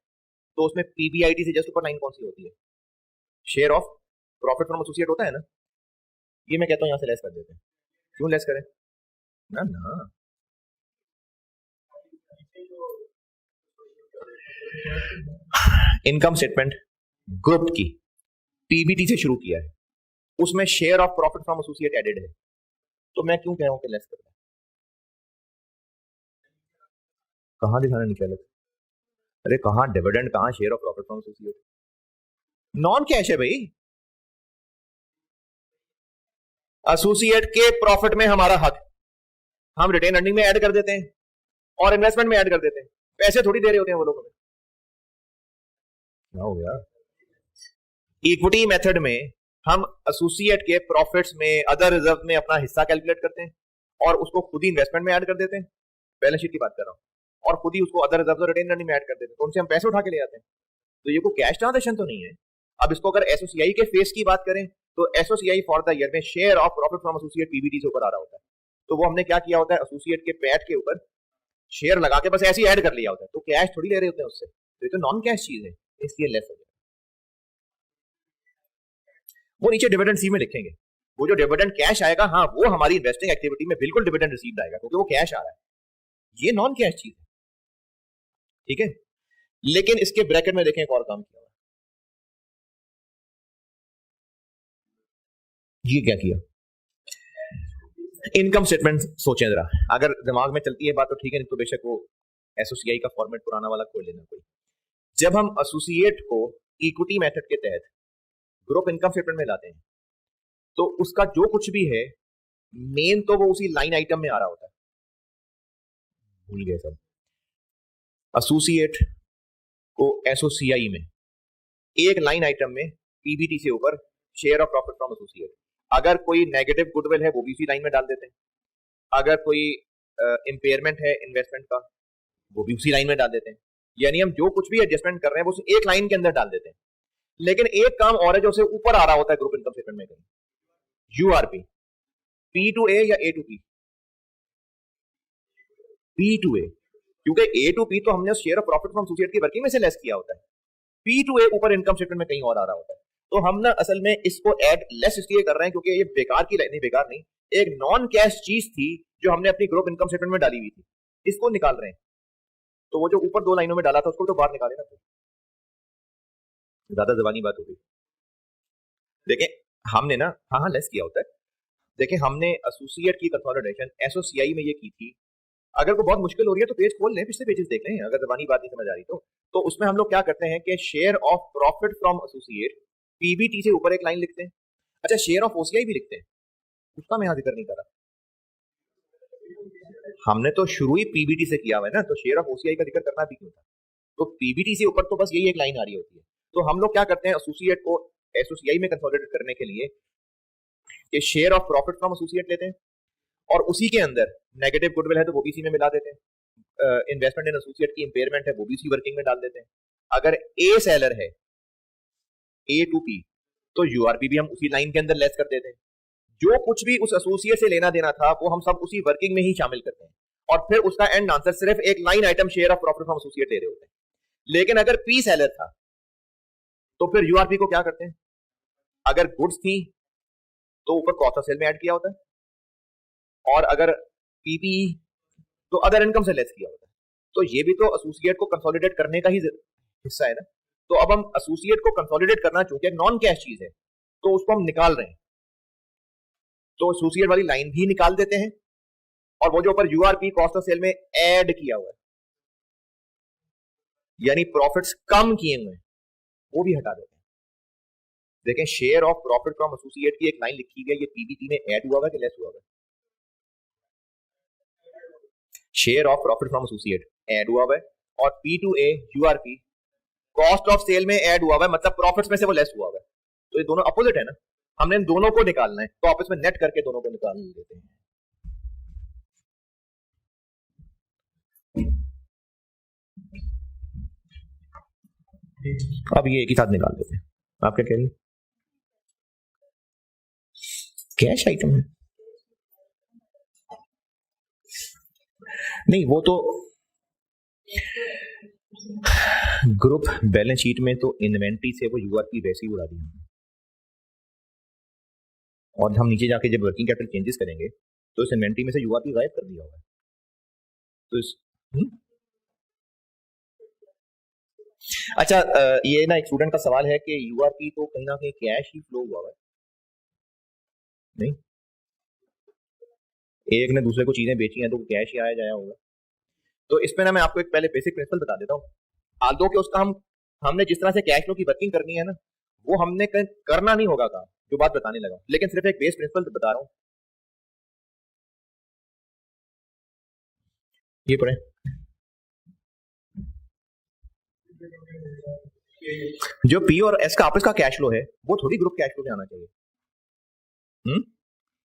तो उसमें पीबीआईटी से जस्ट ऊपर लाइन कौन सी होती है? Share of profit from associate होता है ना। ये मैं कहता हूं यहां से लेस कर देते हैं। क्यों लेस करें? ना ना, इनकम स्टेटमेंट ग्रुप की पीबीटी से शुरू किया है, उसमें share of profit from associate added है, तो मैं क्यों कह रहा हूं कि लेस कर रहा? कहां दिखाना निकले? अरे कहां डिविडेंड, कहां share of profit from associate? Non cash है भाई। एसोसिएट के प्रॉफिट में हमारा हक हम रिटेन अर्निंग में ऐड कर देते हैं और इन्वेस्टमेंट में ऐड कर देते हैं। पैसे थोड़ी दे रहे होते हैं वो लोग हमें। क्या हो गया? इक्विटी मेथड में हम एसोसिएट के प्रॉफिट्स में, अदर रिजर्व में अपना हिस्सा कैलकुलेट करते हैं और उसको खुद ही इन्वेस्टमेंट में ऐड कर देते हैं। बैलेंस शीट की बात कर रहा हूं, और खुद ही उसको अदर रिजर्व और रिटेन अर्निंग में ऐड कर देते हैं, तो उनसे हम पैसे उठा के ले आते हैं। तो ये कोई कैश ट्रांजैक्शन तो नहीं है। अब इसको अगर एसोसीआई के फेस की बात करें तो एसोसीआई फॉर द ईयर में share of profit from associate PBT से ऊपर आ रहा होता है। तो वो हमने क्या किया होता है, एसोसिएट के पैट के ऊपर शेयर लगा के बस ऐसे ही ऐड कर लिया होता है, तो कैश थोड़ी ले रहे होते हैं उससे, तो ये तो नॉन कैश चीज है, इसलिए लेस हो गया। वो नीचे डिविडेंड सी में लिखेंगे, वो जो डिविडेंड कैश आएगा, हाँ वो हमारी इन्वेस्टिंग एक्टिविटी में बिल्कुल डिविडेंड रिसीव्ड आएगा क्योंकि वो कैश आ रहा है, ये नॉन कैश चीज है, ठीक है। लेकिन इसके ब्रैकेट में देखें एक और काम किया, ये क्या किया, इनकम स्टेटमेंट सोचें जरा, अगर दिमाग में चलती है बात तो ठीक है, नहीं तो बेशक वो एसोसिएट का फॉर्मेट पुराना वाला खोल लेना कोई। जब हम एसोसिएट को इक्विटी मेथड के तहत ग्रुप इनकम स्टेटमेंट में लाते हैं तो उसका जो कुछ भी है मेन तो वो उसी लाइन आइटम में आ रहा होता है। भूल गए सब। एसोसिएट को एसोसीआई में एक लाइन आइटम में पीबीटी से ऊपर share of profit from associate, अगर कोई नेगेटिव गुडविल है वो भी उसी लाइन में डाल देते हैं, अगर कोई इंपेयरमेंट है इन्वेस्टमेंट का वो भी उसी लाइन में डाल देते हैं। यानी हम जो कुछ भी एडजस्टमेंट कर रहे हैं वो एक लाइन के अंदर डाल देते हैं। लेकिन एक काम और है जो उसे ऊपर आ रहा होता है ग्रुप इनकम स्टेटमेंट में, कहीं यूआरपी, पी टू ए या ए टू पी, पी टू ए, क्योंकि ए टू पी तो हमने share of profit from associate की वर्किंग में से लेस किया होता है, पी टू ए ऊपर इनकम स्टेटमेंट में कहीं और आ रहा होता है। तो हम ना असल में इसको ऐड लेस इसलिए कर रहे हैं क्योंकि ये बेकार की नहीं, बेकार नहीं, एक नॉन कैश चीज थी जो हमने अपनी ग्रुप इनकम स्टेटमेंट में डाली हुई थी, इसको निकाल रहे हैं। तो वो जो ऊपर दो लाइनों में डाला था उसको तो बाहर निकाले ना, तो ज्यादा जबानी बात होगी। देखें हमने ना हाँ लेस किया होता है। देखें हमने एसोसिएट की कंसोलिडेशन एसोसीआई में ये की थी अगर कोई बहुत मुश्किल हो रही है तो पेज खोल लें, पिछले पेजेस देख लें, अगर जबानी बात नहीं समझ आ रही तो उसमें हम लोग क्या करते हैं कि share of profit from associate, PBT से ऊपर एक लाइन लिखते हैं। अच्छा, शेयर ऑफ ओसीआई भी लिखते हैं, उसका मैं यहां जिक्र नहीं कर रहा, हमने तो शुरू ही पीबीटी से किया हुआ है ना, तो शेयर ऑफ ओसीआई का जिक्र करना भी क्यों था। तो पीबीटी से ऊपर तो बस यही एक लाइन आ रही होती है। तो हम लोग क्या करते हैं, एसोसिएट को एसोसीआई में कंसोलिडेट करने के लिए ये share of profit from associate लेते हैं, और उसी के अंदर नेगेटिव गुडविल है तो वो भी इसी में मिला देते हैं, इन्वेस्टमेंट इन एसोसिएट की इंपेयरमेंट है वो भी इसी वर्किंग में डाल देते हैं। अगर ए सेलर है, ए टू पी, तो यूआरपी भी हम उसी लाइन के अंदर लेस कर देते हैं। जो कुछ भी उस एसोसिएट से लेना देना था वो हम सब उसी वर्किंग में ही शामिल करते हैं, और फिर उसका एंड आंसर सिर्फ एक line item share of profit from associate दे रहे होते हैं। लेकिन अगर पी सेलर था तो फिर यूआरपी को क्या करते हैं, अगर गुड्स थी तो ऊपर कॉस्ट ऑफ सेल में ऐड किया होता है, और अगर पीपी तो अदर इनकम से लेस किया होता है। तो ये भी तो एसोसिएट को कंसोलिडेट करने का ही हिस्सा है ना। तो अब हम एसोसिएट को कंसोलिडेट करना, चूंकि नॉन कैश चीज है तो उसको हम निकाल रहे हैं, तो एसोसिएट वाली लाइन भी निकाल देते हैं, और वो जो ऊपर यूआरपी कॉस्ट ऑफ सेल में ऐड किया हुआ है, यानी प्रॉफिट्स कम किए हुए हैं, वो भी हटा देते हैं। देखें, share of profit from associate की एक लाइन लिखी हुई है, ये पीबीटी में ऐड हुआ है कि लेस हुआ है? Share of profit from associate add हुआ है, और P to A URP cost of sale में ऐड हुआ है, मतलब प्रॉफिट्स में से वो लेस हुआ है। तो ये दोनों अपोजिट है ना, हमने इन दोनों को निकालना है, तो आप इसमें नेट करके दोनों को निकाल देते हैं। अब ये एक ही साथ निकाल देते हैं। आप क्या कह रहे हैं? कैश आइटम है नहीं, वो तो ग्रुप बैलेंस शीट में तो इन्वेंट्री से वो यूआरपी वैसे ही उड़ा दी, और हम नीचे जाके जब वर्किंग कैपिटल चेंजेस करेंगे तो इस इन्वेंट्री में से यूआरपी गायब कर दिया होगा। तो इस अच्छा, ये ना एक स्टूडेंट का सवाल है कि यूआरपी तो कहीं ना कहीं कैश ही फ्लो हुआ है, नहीं एक ने दूसरे को चीजें बेची हैं तो कैश ही आया जाया होगा। तो इसमें ना मैं आपको एक पहले बेसिक प्रिंसिपल बता देता हूँ, आदो के उसका हमने जिस तरह से कैश फ्लो की वर्किंग करनी है ना, वो हमने करना नहीं होगा काम, जो बात बताने लगा, लेकिन सिर्फ एक बेस प्रिंसिपल बता रहा हूँ। ये पढ़े, जो पी और एस का आपस का कैश फ्लो है वो थोड़ी ग्रुप कैश फ्लो में आना चाहिए।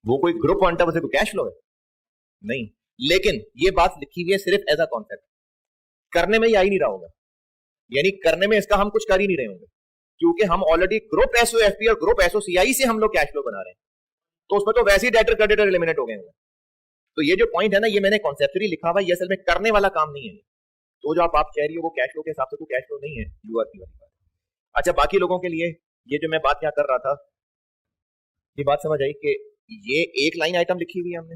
वो कोई ग्रुप क्वांटम से कोई कैश फ्लो है नहीं, लेकिन ये बात लिखी हुई है सिर्फ एज अ कॉन्सेप्ट, करने में ये आ ही नहीं रहा होगा, यानी करने में इसका हम कुछ कर ही नहीं रहे होंगे, क्योंकि हम ऑलरेडी ग्रुप एसओएफपी और ग्रुप एसओसीआई से हम लोग कैश फ्लो बना रहे हैं, तो उसमें तो वैसे ही डेटर क्रेडिटर एलिमिनेट हो गए होंगे। तो ये जो पॉइंट है ना, ये मैंने कॉन्सेप्चुअली लिखा हुआ है, ये असल में करने वाला काम नहीं है। तो जो आप कह रही हो वो कैश फ्लो के हिसाब से तो कैश फ्लो नहीं है, यूआरपी वाली बात। अच्छा, बाकी लोगों के लिए ये जो मैं बात यहाँ कर रहा था, ये बात समझ आई कि ये एक लाइन आइटम लिखी हुई है हमने,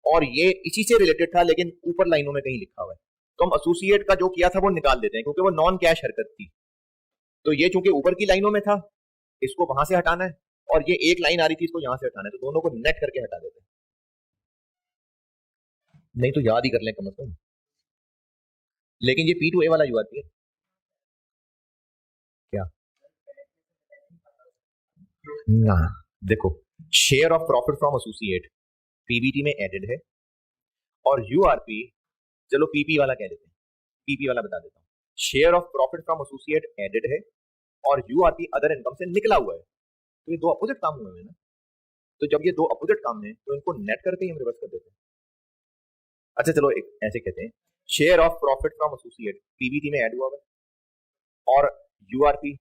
और ये इसी से रिलेटेड था लेकिन ऊपर लाइनों में कहीं लिखा हुआ है, तो हम एसोसिएट का जो किया था वो निकाल देते हैं, क्योंकि वो नॉन कैश हरकत थी। तो ये चूंकि ऊपर की लाइनों में था, इसको वहां से हटाना है, और ये एक लाइन आ रही थी, इसको यहां से हटाना है, तो दोनों को नेट करके हटा देते हैं। नहीं तो याद ही कर लें कम से कम। लेकिन ये P2A वाला यूआरपी है क्या ना, देखो, share of profit from associate PBT में एडेड है, और यूआरपी चलो पीपी वाला कह देते हैं, पीपी वाला बता देता हूँ, share of profit from associate added है, और यूआरपी अदर इनकम से निकला हुआ है। तो ये दो अपोजिट काम हुए हैं ना, तो जब ये दो अपोजिट काम है तो इनको नेट करके हम रिवर्स कर देते हैं। अच्छा चलो एक ऐसे कहते हैं, share of profit from associate PBT में ऐड हुआ है, और यूआरपी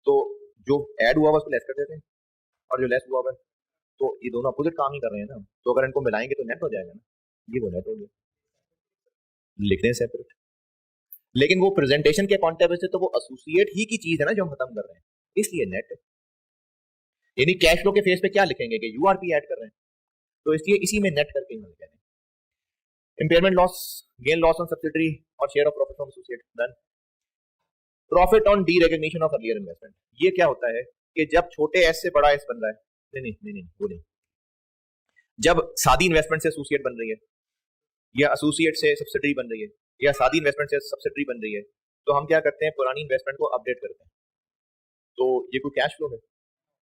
तो जो ऐड हुआ है उसको लेस कर देते हैं, और जो लेस हुआ है तो ये दोनों अपोजिट काम ही कर रहे हैं ना, तो अगर इनको मिलाएंगे तो नेट हो जाएगा ना, ये वो नेट हो गया, लिखते हैं सेपरेट। लेकिन वो प्रेजेंटेशन के कॉन्टेक्स्ट से तो वो एसोसिएट ही की चीज है ना जो हम खत्म कर रहे हैं, इसलिए नेट है। यानी कैश फ्लो के फेस पे क्या लिखेंगे कि यूआरपी ऐड कर रहे हैं, तो इसलिए इसी में नेट करके हम लिखेंगे। Impairment loss, gain loss on subsidiary और share of profit from associate done. Profit on derecognition of earlier investment, ये क्या होता है कि जब छोटे एस से बड़ा एस बन रहा है, नहीं नहीं नहीं नहीं वो नहीं, जब सादी इन्वेस्टमेंट से एसोसिएट बन रही है या एसोसिएट से सब्सिडरी बन रही है, या सादी इन्वेस्टमेंट से सब्सिडरी बन रही है, तो हम क्या करते हैं, पुरानी इन्वेस्टमेंट को अपडेट करते हैं। तो ये कोई कैश फ्लो है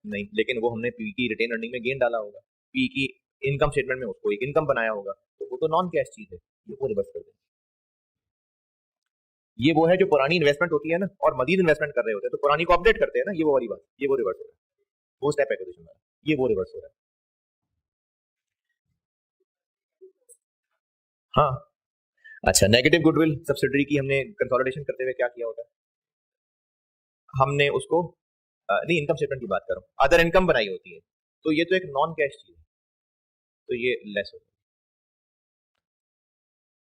नहीं, लेकिन वो हमने पी की रिटेन अर्निंग में गेन डाला होगा, पी की इनकम स्टेटमेंट में उसको एक इनकम बनाया होगा, तो वो तो नॉन कैश चीज है, ये वो रिवर्स कर देंगे। ये वो है जो पुरानी इन्वेस्टमेंट होती है ना, और मजीद इन्वेस्टमेंट कर रहे होते हैं, तो पुरानी को अपडेट करते हैं ना, ये वो वाली बात, ये वो रिवर्स हो रहा है, वो स्टेप एक्विजिशन वाला, ये वो रिवर्स हो रहा है। हाँ, अच्छा, नेगेटिव गुडविल सब्सिडरी की हमने कंसोलिडेशन करते हुए क्या किया होता है, हमने उसको नहीं, इनकम स्टेटमेंट की बात कर रहा हूँ, अदर इनकम बनाई होती है, तो ये तो एक नॉन कैश चीज है, तो ये लेस हो।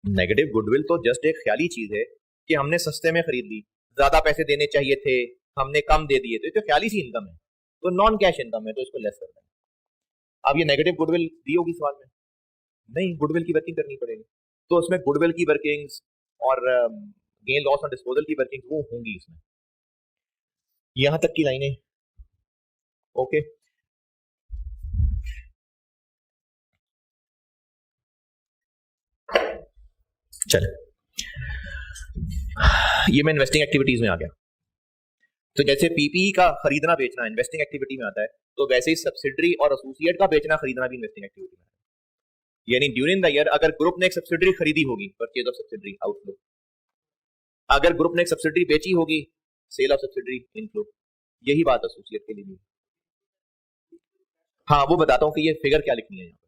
नेगेटिव गुडविल तो जस्ट एक ख्याली चीज है कि हमने सस्ते में खरीद ली, ज्यादा पैसे देने चाहिए थे, हमने कम दे दिए, तो ये तो ख्याली सी इनकम है, तो नॉन कैश इनकम है, तो इसको लेस करना है। अब ये नेगेटिव गुडविल दी होगी सवाल में, नहीं, गुडविल की वर्किंग करनी पड़ेगी, तो उसमें गुडविल की वर्किंग्स और गेन लॉस और डिस्पोजल की वर्किंग्स वो होंगी इसमें। यहां तक की लाइनें ओके। चले, ये मैं इन्वेस्टिंग एक्टिविटीज में आ गया। तो जैसे पीपीई का खरीदना बेचना इन्वेस्टिंग एक्टिविटी में आता है, तो वैसे ही सब्सिडरी और एसोसिएट का बेचना खरीदना भी इन्वेस्टिंग एक्टिविटी में आता है। यानी ड्यूरिंग द ईयर अगर ग्रुप ने एक सब्सिडरी खरीदी होगी, परचेज ऑफ सब्सिडरी आउटफ्लो, अगर ग्रुप ने एक सब्सिडरी बेची होगी, सेल ऑफ सब्सिडरी इनफ्लो, यही बात एसोसिएट के लिए भी। हाँ, वो बताता हूँ कि ये फिगर क्या लिखनी है यहाँ पर।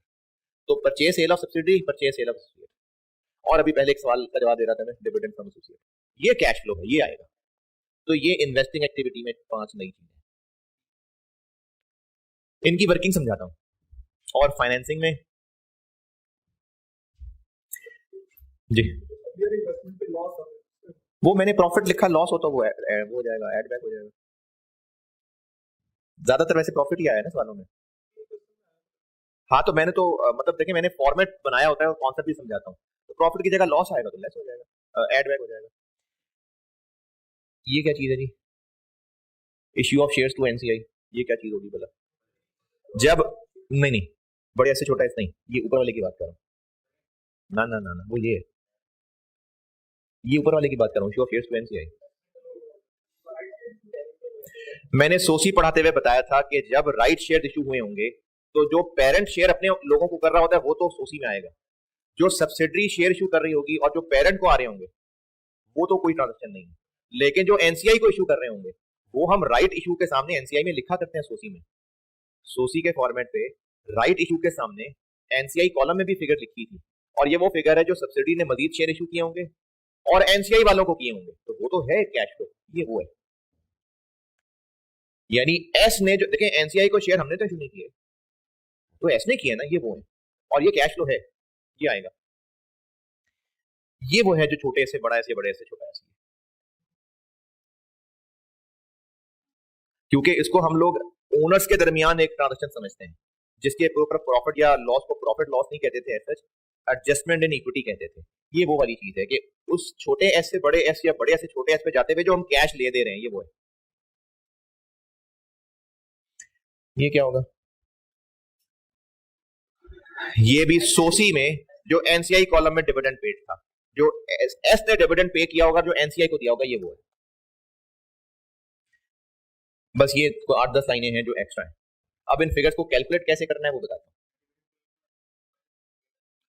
तो purchase sale of subsidiary, purchase sale of associate, और अभी पहले एक सवाल का जवाब दे रहा था मैं, डिविडेंड फ्रॉम एसोसिएट, ये कैश फ्लो है, ये आएगा। तो ये इन्वेस्टिंग एक्टिविटी में 5 नई चीजें, इनकी वर्किंग समझाता हूं। और फाइनेंसिंग में जी, वो मैंने प्रॉफिट लिखा, लॉस होता वो हो जाएगा, एड बैक हो जाएगा। ज्यादातर वैसे प्रॉफिट ही आया है ना सवालों में। हाँ, तो मैंने तो मतलब देखिए, मैंने फॉर्मेट बनाया होता है और कॉन्सेप्ट भी समझाता हूँ। तो प्रॉफिट की जगह लॉस आएगा तो लेस हो जाएगा, एड बैक हो जाएगा। ये क्या चीज है जी, issue of shares to NCI, ये क्या चीज होगी भला? जब नहीं नहीं, बड़े ऐसे छोटा ऐसे नहीं, ये ऊपर वाले की बात कर रहा हूँ, ना ना ना ना, वो ये ऊपर वाले की बात कर रहा हूँ, issue of shares to NCI. मैंने सोसी पढ़ाते हुए बताया था कि जब राइट शेयर इशू हुए होंगे, तो जो पेरेंट शेयर अपने लोगों को कर रहा होता है वो तो सोसी में आएगा, जो सब्सिडरी शेयर इशू कर रही होगी और जो पेरेंट को आ रहे होंगे वो तो कोई ट्रांजेक्शन नहीं है। लेकिन जो एनसीआई को इशू कर रहे होंगे वो हम राइट इशू के सामने एनसीआई में लिखा करते हैं सोसी में, सोसी के फॉर्मेट पे राइट इशू के सामने एनसीआई कॉलम में भी फिगर लिखी थी, और ये वो फिगर है जो सब्सिडी ने मजीद शेयर इशू किए होंगे और एनसीआई वालों को किए होंगे, तो वो तो है कैश फ्लो, ये वो है। यानी एस ने जो देखें, एनसीआई को शेयर हमने तो इशू नहीं किए, तो एस ने किया ना, ये वो है, और ये कैश फ्लो है, ये आएगा। ये वो है जो छोटे से बड़ा ऐसे, बड़े से छोटा ऐसे, क्योंकि इसको हम लोग ओनर्स के दरमियान एक ट्रांजेक्शन समझते हैं, जिसके ऊपर प्रॉफिट या लॉस को प्रॉफिट लॉस नहीं कहते थे, एज एडजस्टमेंट इन इक्विटी कहते थे। ये वो वाली चीज है कि उस छोटे एस से बड़े एस या बड़े एस से छोटे एस पे जाते हुए जो हम कैश ले दे रहे हैं, ये वो है। ये क्या होगा, ये भी सोसी में जो एनसीआई कॉलम में डिविडेंड पेड था, जो एस ने डिविडेंड पे किया होगा, जो एनसीआई को दिया होगा, ये वो है। बस ये 8-10 लाइनें हैं जो एक्स्ट्रा है। अब इन फिगर्स को कैलकुलेट कैसे करना है वो बताता हूं।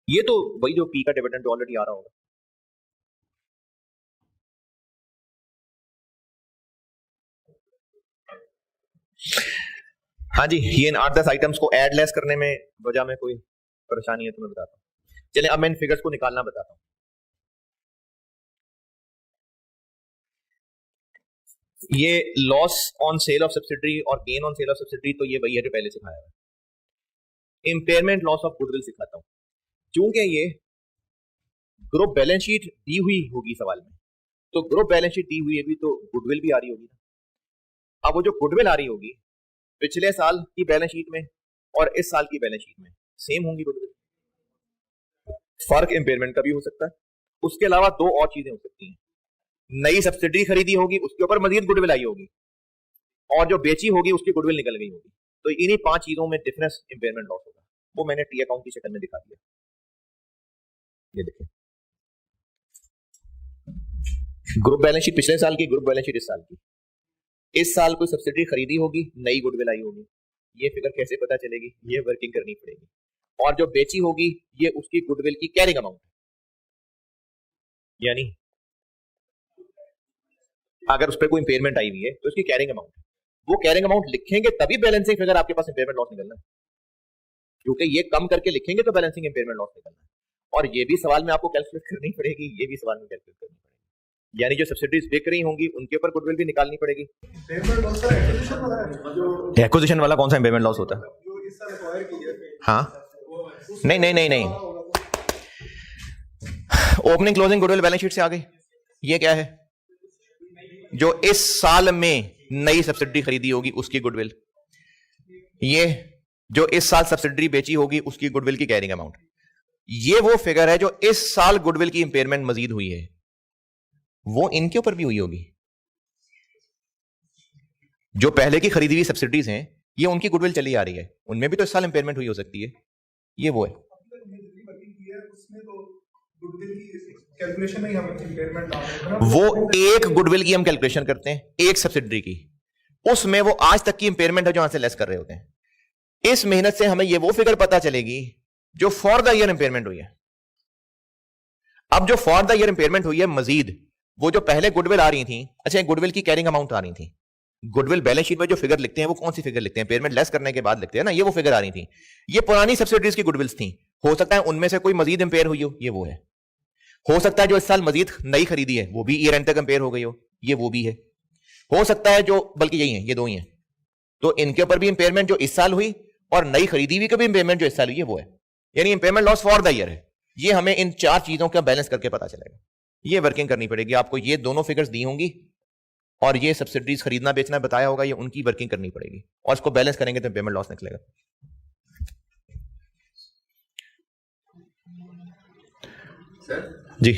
ये तो वही जो पी का डिविडेंड ऑलरेडी आ रहा होगा। हाँ जी, ये इन 8-10 आइटम्स को ऐड लेस करने में वजह में कोई परेशानी है तो मैं बताता हूँ। चलिए, अब मैं इन फिगर्स को निकालना बताता हूँ। ये loss on sale of subsidiary और gain on sale of subsidiary, तो ये वही है जो पहले सिखाया है। इंपेयरमेंट लॉस ऑफ गुडविल सिखाता हूँ, क्योंकि ये ग्रुप बैलेंस शीट दी हुई होगी सवाल में, तो ग्रुप बैलेंस शीट दी हुई है भी तो गुडविल भी आ रही होगी ना। अब वो जो गुडविल आ रही होगी पिछले साल की बैलेंस शीट में और इस साल की बैलेंस शीट में सेम होंगी गुडविल, फर्क इंपेयरमेंट का भी हो सकता है। उसके अलावा 2 और चीजें हो सकती हैं, नई सब्सिडी खरीदी होगी उसके ऊपर मजीद गुडविल आई होगी, और जो बेची होगी उसकी गुडविल निकल गई होगी, तो इन्हीं 5 चीजों में डिफरेंस इंपेयरमेंट लॉस होगा, वो मैंने टी अकाउंट की शक्ल में दिखा दिया। ये देखिए ग्रुप बैलेंस शीट पिछले साल की, ग्रुप बैलेंस शीट इस साल की। इस साल कोई सब्सिडी खरीदी होगी, नई गुडविल आई होगी, ये फिगर कैसे पता चलेगी? ये वर्किंग करनी पड़ेगी। और जो बेची होगी ये उसकी गुडविल की कैरिंग अमाउंट, यानी अगर उस पर कोई इंपेयरमेंट आई हुई है तो उसकी कैरिंग अमाउंट, वो कैरिंग अमाउंट लिखेंगे तभी बैलेंसिंग फिगर आपके पास इंपेयरमेंट लॉस निकलना है, क्योंकि ये कम करके लिखेंगे तो बैलेंसिंग इंपेयरमेंट लॉस निकलना है। और ये भी सवाल में आपको कैलकुलेट करनी पड़ेगी, ये भी सवाल में कैलकुलेट करनी पड़ेगी, यानी जो सब्सिडीज बिक रही होंगी उनके ऊपर गुडविल भी निकालनी पड़ेगी। एक्विजिशन वाला कौन सा इंपेयरमेंट लॉस होता है? हाँ नहीं नहीं नहीं नहीं, opening closing goodwill balance sheet से आ गई। ये क्या है? जो इस साल में नई सब्सिडी खरीदी होगी उसकी गुडविल, ये जो इस साल सब्सिडी बेची होगी उसकी गुडविल की कैरिंग अमाउंट। ये वो फिगर है जो इस साल गुडविल की इंपेयरमेंट मजीद हुई है, वो इनके ऊपर भी हुई होगी। जो पहले की खरीदी हुई सब्सिडीज हैं ये उनकी गुडविल चली आ रही है, उनमें भी तो इस साल इंपेयरमेंट हुई हो सकती है। ये वो है, वो एक गुडविल की हम कैलकुलेशन करते हैं, एक सब्सिडरी की, उसमें वो आज तक की इंपेयरमेंट है जो यहां से लेस कर रहे होते हैं। इस मेहनत से हमें ये वो फिगर पता चलेगी जो फॉर द ईयर इंपेयरमेंट हुई है। अब जो फॉर द ईयर इंपेयरमेंट हुई है मजीद, वो जो पहले गुडविल आ रही थी, अच्छा गुडविल की कैरिंग अमाउंट आ रही थी, गुडविल बैलेंस शीट में जो फिगर लिखते हैं वो कौन सी फिगर लिखते हैं? इंपेयरमेंट लेस करने के बाद लिखते हैं ना, ये वो फिगर आ रही थी। ये पुरानी सब्सिडीज की गुडविल्स थी, हो सकता है उनमें से कोई मजीद इंपेयर हुई हो, ये वो है। हो सकता है जो इस साल मजीद नई खरीदी है वो भी ईयर एंड तक इंपेयर हो गई हो, ये वो भी है। हो सकता है जो, बल्कि यही है, ये दो ही है, तो इनके ऊपर भी इंपेयरमेंट जो इस साल हुई और नई खरीदी हुई कभी इंपेयरमेंट जो इस साल हुई है वो है, यानी impairment loss for the year है। ये हमें इन चार चीजों का बैलेंस करके पता चलेगा। ये वर्किंग करनी पड़ेगी आपको, ये दोनों फिगर्स दी होंगी और ये सब्सिडीज खरीदना बेचना बताया होगा, ये उनकी वर्किंग करनी पड़ेगी और इसको बैलेंस करेंगे तो पेमेंट लॉस निकलेगा। जी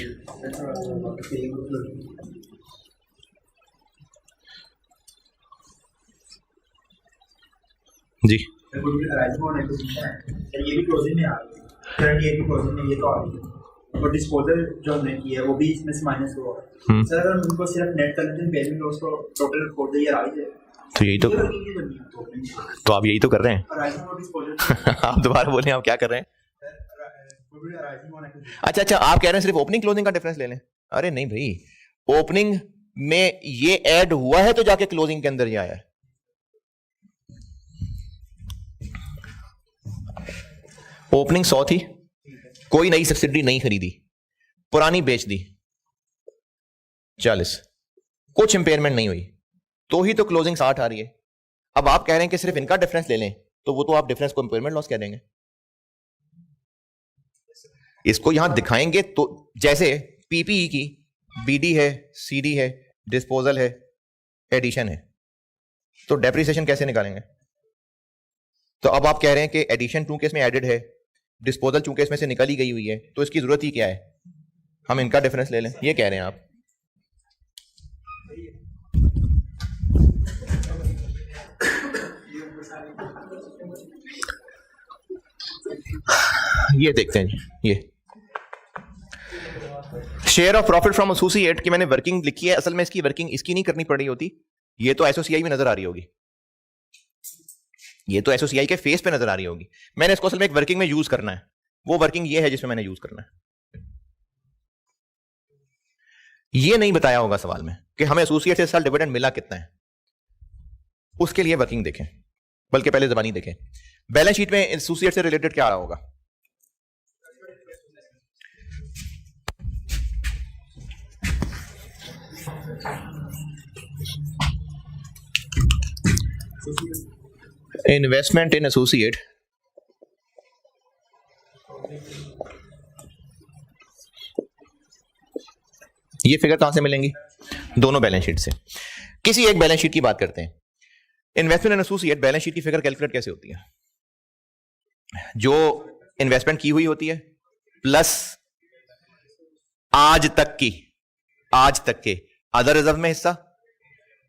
जी ये भी क्लोजिंग में आ रही है, करंट ईयर की क्लोजिंग में ये तो आ रही है, और डिस्पोजल जो हमने की है वो भी इसमें से माइनस हुआ है। सर अगर उनको सिर्फ नेट कर लेते हैं पेमेंट लॉस तो टोटल फॉर द ईयर आ ही जाए, तो यही तो आप यही तो कर रहे हैं। आप दोबारा बोलें, आप क्या कर रहे हैं? अच्छा अच्छा, आप कह रहे हैं सिर्फ ओपनिंग क्लोजिंग का डिफरेंस ले लें? अरे नहीं भाई, ओपनिंग में ये ऐड हुआ है तो जाके क्लोजिंग के अंदर ये आया है। ओपनिंग 100 थी, कोई नई सब्सिडी नहीं खरीदी, पुरानी बेच दी 40, कुछ इंपेयरमेंट नहीं हुई, तो ही तो क्लोजिंग 60 आ रही है। अब आप कह रहे हैं कि सिर्फ इनका डिफरेंस ले लें, तो वो तो आप डिफरेंस को इंपेयरमेंट लॉस कह देंगे। इसको यहां दिखाएंगे तो जैसे पीपीई की बीडी है, सीडी है, डिस्पोजल है, एडिशन है, तो डेप्रिसिएशन कैसे निकालेंगे? तो अब आप कह रहे हैं कि एडिशन चूंकि इसमें एडेड है, डिस्पोजल चूंकि इसमें से निकाली गई हुई है, तो इसकी जरूरत ही क्या है, हम इनका डिफरेंस ले लें, ये कह रहे हैं आप। ये देखते हैं जी, ये share of profit from associate की मैंने वर्किंग लिखी है, असल में इसकी वर्किंग इसकी नहीं करनी पड़ रही होती, ये तो एसोसीआई में नजर आ रही होगी, ये तो एसोसीआई के फेस पे नजर आ रही होगी। मैंने इसको असल में एक वर्किंग में यूज करना है, वो वर्किंग ये है जिसमें मैंने यूज करना है। ये नहीं बताया होगा सवाल में कि हमें एसोसिएट से साल डिविडेंड मिला कितना है, उसके लिए वर्किंग देखें, बल्कि पहले जबानी देखें। बैलेंस शीट में एसोसिएट से रिलेटेड क्या आ रहा होगा? इन्वेस्टमेंट इन एसोसिएट, ये फिगर कहां से मिलेंगी? दोनों बैलेंस शीट से। किसी एक बैलेंस शीट की बात करते हैं। इन्वेस्टमेंट इन एसोसिएट बैलेंस शीट की फिगर कैलकुलेट कैसे होती है? जो इन्वेस्टमेंट की हुई होती है प्लस आज तक के अदर रिजर्व में हिस्सा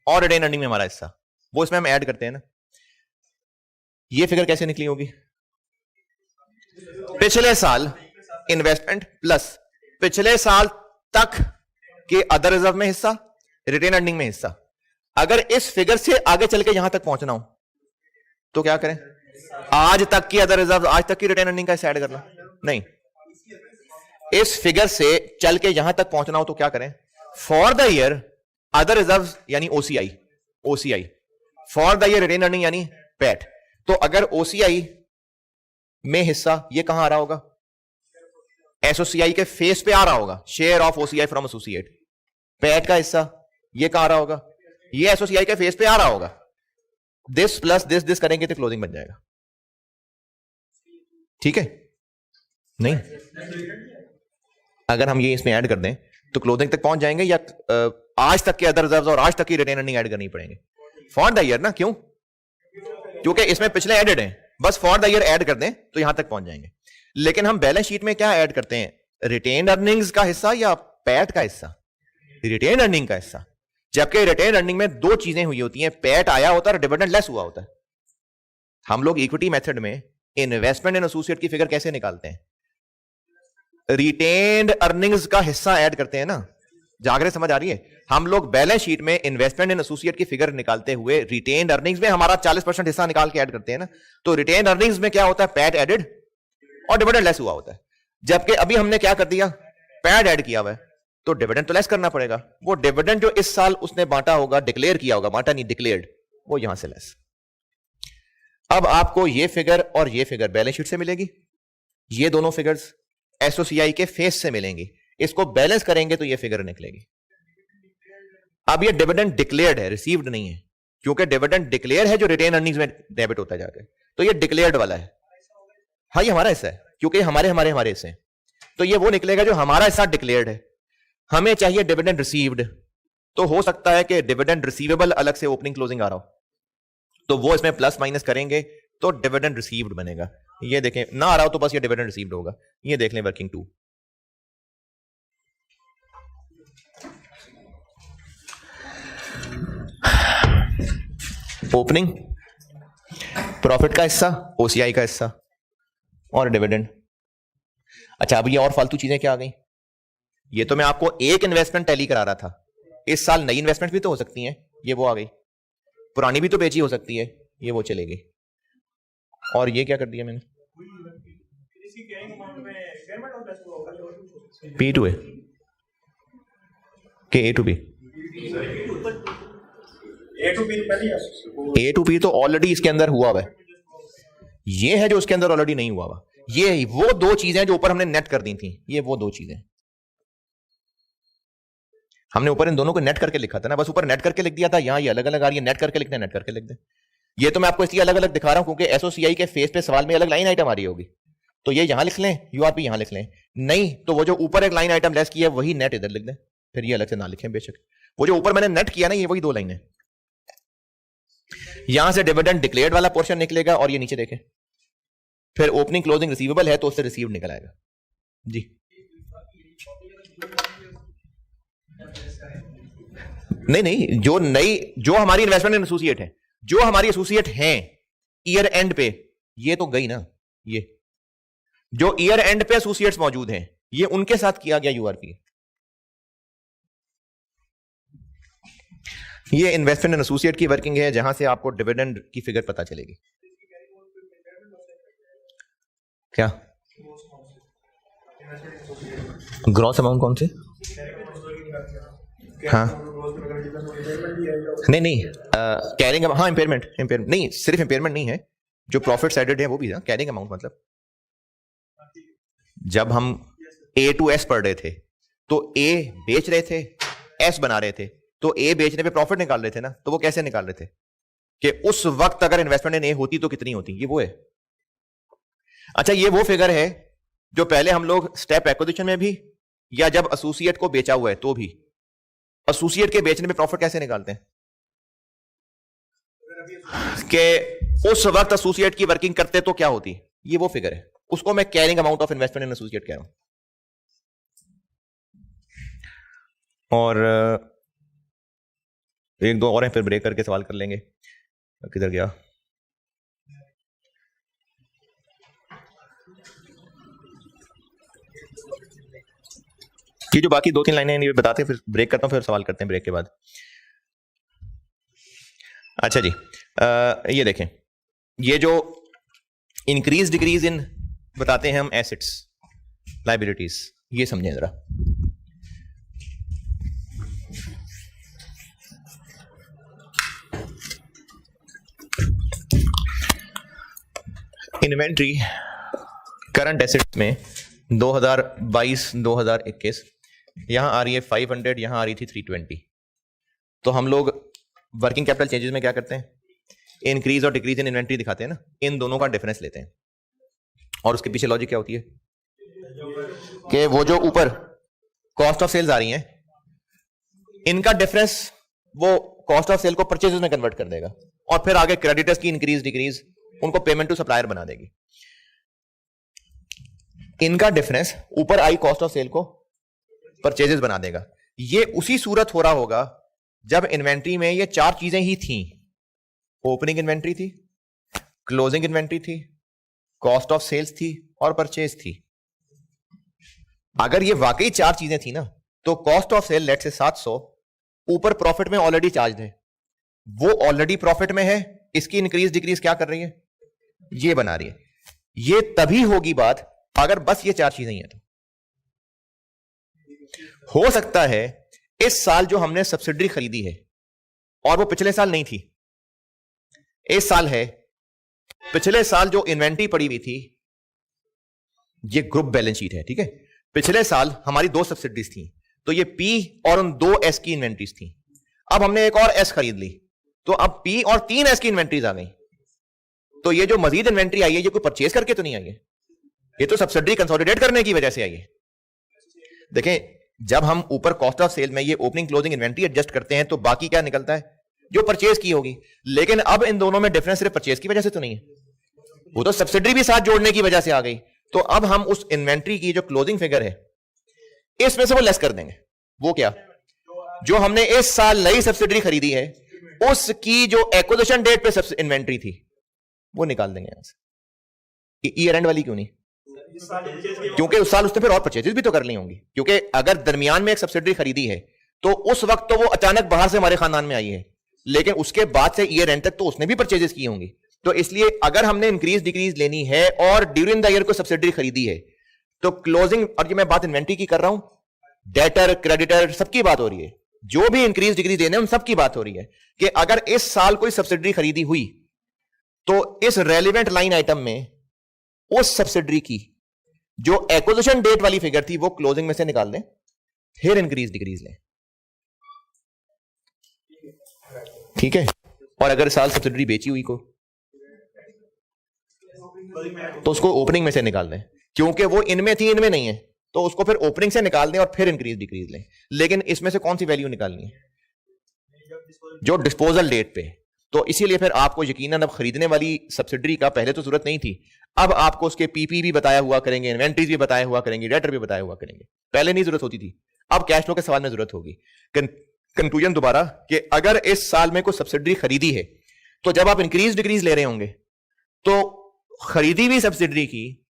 और रिटेन अर्निंग में हमारा हिस्सा, वो इसमें हम ऐड करते हैं ना। ये फिगर कैसे निकली होगी? पिछले साल इन्वेस्टमेंट प्लस पिछले साल तक के अदर रिजर्व में हिस्सा, रिटेन अर्निंग में हिस्सा। अगर इस फिगर से आगे चल के यहां तक पहुंचना हो तो क्या करें? आज तक की अदर रिजर्व, आज तक की रिटेन अर्निंग का ऐड करना नहीं, इस फिगर से चल के यहां तक पहुंचना हो तो क्या करें? For the year other reserve यानी OCI, OCI for the year retained earning यानी पैट। तो अगर ओसीआई में हिस्सा ये कहां आ रहा होगा? एसओसीआई के फेस पे आ रहा होगा, share of OCI from associate. PAT का हिस्सा ये कहां आ रहा होगा? ये एसओसीआई के फेस पे आ रहा होगा। दिस प्लस दिस करेंगे तो क्लोजिंग बन जाएगा। ठीक है? नहीं, अगर हम ये इसमें ऐड कर दें तो क्लोजिंग तक पहुंच जाएंगे, या आज तक के अदर रिजर्व्स और आज तक की रिटेन अर्निंग ऐड करनी पड़ेंगे फॉर द ईयर ना। क्यों? क्योंकि इसमें पिछले एडेड हैं, बस फॉर द ईयर ऐड कर दें तो यहां तक पहुंच जाएंगे। लेकिन हम बैलेंस शीट में क्या ऐड करते हैं? रिटेन अर्निंग्स का हिस्सा या पैट का हिस्सा? रिटेन अर्निंग का हिस्सा। जबकि रिटेन अर्निंग में दो चीजें हुई होती हैं, पैट आया होता है और डिविडेंड लेस हुआ होता है। हम लोग इक्विटी मेथड में इन्वेस्टमेंट इन एसोसिएट की फिगर कैसे निकालते हैं? रिटेन्ड अर्निंग्स का हिस्सा ऐड करते हैं ना। जागरे समझ आ रही है? हम लोग बैलेंस शीट में इन्वेस्टमेंट इन एसोसिएट की फिगर निकालते हुए रिटेन्ड अर्निंग्स में हमारा 40% हिस्सा निकाल के ऐड करते हैं ना। तो रिटेन्ड अर्निंग्स में क्या होता है? पैट एडेड और डिविडेंड लेस हुआ होता है। जबकि अभी हमने क्या कर दिया? पैट ऐड किया हुआ है, तो डिविडेंड तो लेस करना पड़ेगा। वो डिविडेंड जो इस साल उसने बांटा होगा, डिक्लेयर किया होगा, बांटा नहीं डिक्लेयर्ड, वो यहां से लेस। अब आपको ये फिगर और ये फिगर बैलेंस शीट से मिलेगी, ये दोनों फिगर्स एसओसीआई के फेस से मिलेंगी। इसको बैलेंस करेंगे तो ये फिगर निकलेगी। अब ये डिविडेंड डिक्लेयर्ड है, रिसीव्ड नहीं है, क्योंकि डिविडेंड डिक्लेयर है जो रिटेन अर्निंग्स में डेबिट होता है जाकर, तो ये डिक्लेयर्ड वाला है। हाँ, ये हमारा हिस्सा है क्योंकि हमारे हिस्से हैं, तो ये वो निकलेगा जो हमारा हिस्सा डिक्लेयर्ड है। हमें चाहिए डिविडेंड रिसीव्ड, तो हो सकता है कि डिविडेंड रिसीवेबल अलग से ओपनिंग क्लोजिंग आ रहा हो, तो वो इसमें प्लस माइनस करेंगे तो डिविडेंड रिसीव्ड बनेगा। ये देखें, ना आ रहा हो तो बस ये डिविडेंड रिसीव्ड होगा। ये देख लें वर्किंग टू। ओपनिंग, प्रॉफिट का हिस्सा, ओसीआई का हिस्सा और डिविडेंड। अच्छा, अब ये और फालतू चीजें क्या आ गई? ये तो मैं आपको एक इन्वेस्टमेंट टैली करा रहा था। इस साल नई इन्वेस्टमेंट भी तो हो सकती है, ये वो आ गई। पुरानी भी तो बेची हो सकती है, ये वो चलेगी। और ये क्या कर दिया मैंने? पी टू ए के A to B. A to B तो ऑलरेडी इसके अंदर हुआ हुआ है। ये है जो उसके अंदर ऑलरेडी नहीं हुआ हुआ। ये वो दो चीजें जो ऊपर हमने नेट कर दी थी, ये वो दो चीजें हमने ऊपर इन दोनों को नेट करके लिखा था ना, बस ऊपर नेट करके लिख दिया था। यहां ये अलग अलग आ रही है, नेट करके लिखते हैं, नेट करके लिख दें। ये तो मैं आपको इसलिए अलग अलग दिखा रहा हूं क्योंकि एसओसीआई के फेस पे सवाल में अलग लाइन आइटम आ रही होगी, तो ये यहां लिख लें, यूआरपी यहां लिख लें। नहीं तो वो जो ऊपर एक लाइन आइटम लेस किया है वही नेट इधर लिख दें, फिर ये अलग से ना लिखें बेशक। वो जो ऊपर मैंने नेट किया ना, ये वही दो लाइनें। यहां से डिविडेंड डिक्लेयर्ड वाला पोर्शन निकलेगा और ये नीचे देखें, फिर ओपनिंग क्लोजिंग रिसीवेबल है तो उससे रिसीव निकल आएगा जी। नहीं, जो हमारी इन्वेस्टमेंट इन एसोसिएट है, जो हमारी एसोसिएट हैं ईयर एंड पे, ये तो गई ना। ये जो ईयर एंड पे एसोसिएट्स मौजूद हैं, ये उनके साथ किया गया यूआरपी। ये इन्वेस्टमेंट इन एसोसिएट की वर्किंग है, जहां से आपको डिविडेंड की फिगर पता चलेगी। क्या ग्रॉस अमाउंट कौन से? हाँ नहीं कैरिंग, हाँ इम्पेयरमेंट नहीं, सिर्फ इम्पेयरमेंट नहीं है, जो प्रॉफिट्स एडेड है वो भी है। कैरिंग अमाउंट मतलब जब हम ए टू एस पढ़ रहे थे तो ए बेच रहे थे, एस बना रहे थे, तो ए बेचने पे प्रॉफिट निकाल रहे थे ना, तो वो कैसे निकाल रहे थे कि उस वक्त अगर इन्वेस्टमेंट इन ए होती तो कितनी होती, ये वो है। अच्छा, ये वो फिगर है जो पहले हम लोग स्टेप एक्विजिशन में भी, या जब एसोसिएट को बेचा हुआ है तो भी, एसोसिएट के बेचने में प्रॉफिट कैसे निकालते हैं कि उस वक्त एसोसिएट की वर्किंग करते तो क्या होती, ये वो फिगर है। उसको मैं carrying amount of investment in associate कह रहा हूं। और एक दो और हैं, फिर ब्रेक करके सवाल कर लेंगे। किधर गया? ये जो बाकी 2-3 लाइनें ये बताते हैं, फिर ब्रेक करता हूँ, फिर सवाल करते हैं ब्रेक के बाद। अच्छा जी, ये देखें, ये जो इंक्रीज डिक्रीज इन बताते हैं हम एसेट्स लायबिलिटीज, ये समझें जरा। इन्वेंट्री करंट एसेट्स में 2022-2021 यहां आ रही है 500, यहां आ रही थी 320। तो हम लोग वर्किंग कैपिटल चेंजेस में क्या करते हैं, इंक्रीज और डिक्रीज इन इन्वेंट्री दिखाते हैं ना, इन दोनों का डिफरेंस लेते हैं। और उसके पीछे लॉजिक क्या होती है कि वो जो ऊपर कॉस्ट ऑफ सेल्स आ रही हैं, इनका डिफरेंस वो कॉस्ट ऑफ सेल को परचेजेस में कन्वर्ट कर देगा, और फिर आगे क्रेडिटर्स की इंक्रीज डिक्रीज उनको पेमेंट टू सप्लायर बना देगी। इनका डिफरेंस ऊपर आई कॉस्ट ऑफ सेल को परचेजेस बना देगा। ये उसी सूरत हो रहा होगा जब इन्वेंट्री में ये 4 चीजें ही थी, ओपनिंग इन्वेंट्री थी, क्लोजिंग इन्वेंट्री थी, कॉस्ट ऑफ सेल्स थी और परचेज थी। अगर ये वाकई 4 चीजें थी ना, तो कॉस्ट ऑफ सेल लेट से 700 ऊपर प्रॉफिट में ऑलरेडी चार्ज है, वो ऑलरेडी प्रॉफिट में है, इसकी इंक्रीज डिक्रीज क्या कर रही है, ये बना रही है। ये तभी होगी बात अगर बस ये 4 चीजें ही हैं। तो हो सकता है इस साल जो हमने सब्सिडरी खरीदी है और वो पिछले साल नहीं थी, इस साल है, पिछले साल जो इन्वेंट्री पड़ी हुई थी, ये ग्रुप बैलेंस शीट है, ठीक है। पिछले साल हमारी 2 सब्सिडरीज थी, तो ये पी और उन 2 एस की इन्वेंट्रीज थी। अब हमने एक और एस खरीद ली, तो अब पी और 3 एस की इन्वेंट्रीज आ गई। तो ये जो मजीद इन्वेंट्री आई है, ये कोई परचेज करके तो नहीं आई है, ये तो सब्सिडरी कंसोलिडेट करने की वजह से आई है। देखें, जब हम ऊपर कॉस्ट ऑफ सेल में ये ओपनिंग क्लोजिंग इन्वेंट्री एडजस्ट करते हैं, तो बाकी क्या निकलता है, जो परचेज की होगी। लेकिन अब इन दोनों में डिफरेंस सिर्फ परचेज की वजह से तो नहीं है, वो तो सब्सिडरी भी साथ जोड़ने की वजह से आ गई। तो अब हम उस इन्वेंट्री की जो क्लोजिंग फिगर है, इसमें से वो लेस कर देंगे। वो क्या, जो हमने इस साल नई सब्सिडरी खरीदी है, उसकी जो एक्विजिशन डेट पे इन्वेंट्री थी, वो निकाल देंगे यहां से। ईयर एंड वाली क्यों नहीं, क्योंकि उस साल उसने फिर और परचेजेस भी तो कर ली होंगी। क्योंकि अगर दरमियान में एक सब्सिडरी खरीदी है, तो उस वक्त तो वो अचानक बाहर से हमारे खानदान में आई है, लेकिन उसके बाद से ईयर एंड तक तो उसने भी परचेजेस की होंगी। तो इसलिए अगर हमने इंक्रीज डिक्रीज लेनी है और ड्यूरिंग द ईयर को सब्सिडरी खरीदी है, तो क्लोजिंग, और ये मैं बात इन्वेंट्री की कर रहा हूं, डेटर क्रेडिटर सबकी बात हो रही है, जो भी इंक्रीज डिक्रीज देने उन सबकी बात हो रही है कि अगर इस साल कोई सब्सिडरी खरीदी हुई, तो इस रेलिवेंट लाइन आइटम में उस सब्सिडरी की जो एक्विजिशन डेट वाली फिगर थी, वो क्लोजिंग में से निकाल दें, फिर इंक्रीज डिक्रीज लें, ठीक है। और अगर साल सब्सिडरी बेची हुई को, तो उसको ओपनिंग में से निकाल दें, क्योंकि वो इनमें थी इनमें नहीं है, तो उसको फिर ओपनिंग से निकाल दें और फिर इंक्रीज डिक्रीज लें। लेकिन इसमें से कौन सी वैल्यू निकालनी है, जो डिस्पोजल डेट पे। तो इसीलिए फिर आपको यकीनन अब खरीदने वाली सब्सिडरी का पहले तो जरूरत नहीं थी, अब आपको उसके पीपी भी बताया हुआ करेंगे, इन्वेंट्रीज भी बताया हुआ करेंगे, डेटर भी बताया हुआ करेंगे। पहले नहीं जरूरत होती थी, अब कैश फ्लो के सवाल में जरूरत होगी। कंक्लूजन दोबारा कि अगर इस साल में कोई सब्सिडरी खरीदी है, तो जब आप इंक्रीज डिक्रीज ले रहे होंगे, तो खरीदी हुई सब्सिडरी की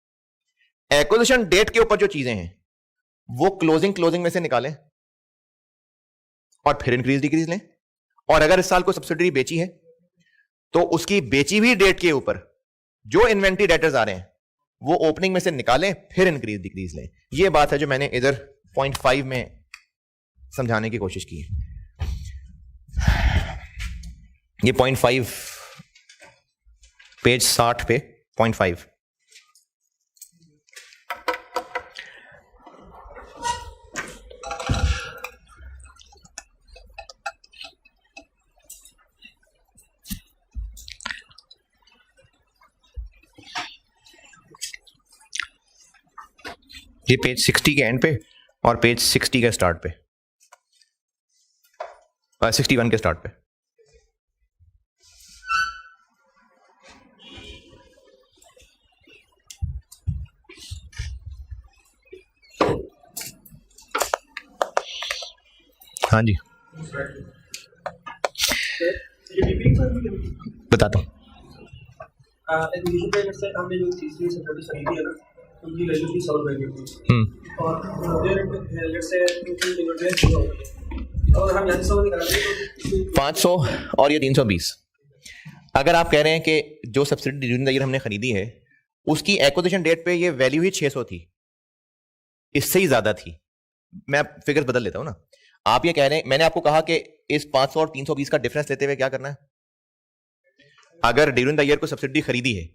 एक्विजिशन डेट के ऊपर जो चीजें हैं, वो क्लोजिंग में से निकालें और फिर इंक्रीज डिक्रीज लें। और अगर इस साल कोई सब्सिडरी बेची है, तो उसकी बेची हुई डेट के ऊपर जो इन्वेंट्री डेटर्स आ रहे हैं, वो ओपनिंग में से निकालें, फिर इंक्रीज डिक्रीज लें। ये बात है जो मैंने इधर 0.5 में समझाने की कोशिश की है। ये 0.5 पेज 60 पे 0.5। ये पेज 60 के एंड पे और पेज 60 के स्टार्ट पे, 61 के स्टार्ट पे। हाँ जी, बताता हूँ। हमने जो तीसरी सब्सिडी खरीदी है ना, उनकी वैल्यू थी 100 रुपए की, और let's say 2-3 inventory हो गई, और हम यहाँ से 100 निकाल दें तो 500 और ये 320। अगर आप कह रहे हैं कि जो सब्सिडी ड्यूरिंग द ईयर हमने खरीदी है उसकी एक्विजिशन डेट पे ये वैल्यू ही 600 थी, इससे ही ज्यादा थी, मैं फिगर बदल लेता हूं ना। आप ये कह रहे हैं, मैंने आपको कहा कि इस 500 और 320 का डिफरेंस लेते हुए क्या करना है, अगर ड्यूरिंग द ईयर को सब्सिडी खरीदी है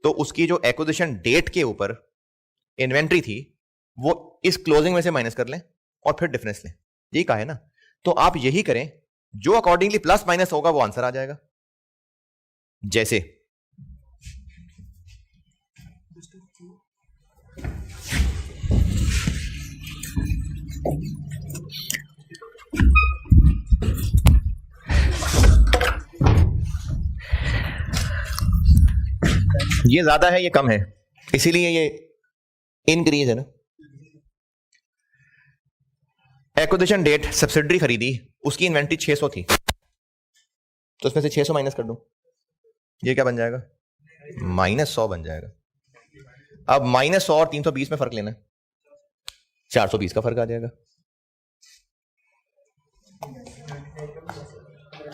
तो उसकी जो एक्विजिशन डेट के ऊपर इन्वेंट्री थी वो इस क्लोजिंग में से माइनस कर लें और फिर डिफरेंस लें, यही कहा है ना। तो आप यही करें, जो अकॉर्डिंगली प्लस माइनस होगा वो आंसर आ जाएगा। जैसे ये ज्यादा है ये कम है, इसीलिए ये इंक्रीज है ना। एक्विजिशन डेट सब्सिडरी खरीदी, उसकी इन्वेंट्री 600 थी, तो उसमें से 600 माइनस कर दूं, ये क्या बन जाएगा, -100 बन जाएगा। अब -100 और 320 में फर्क लेना है, 420 का फर्क आ जाएगा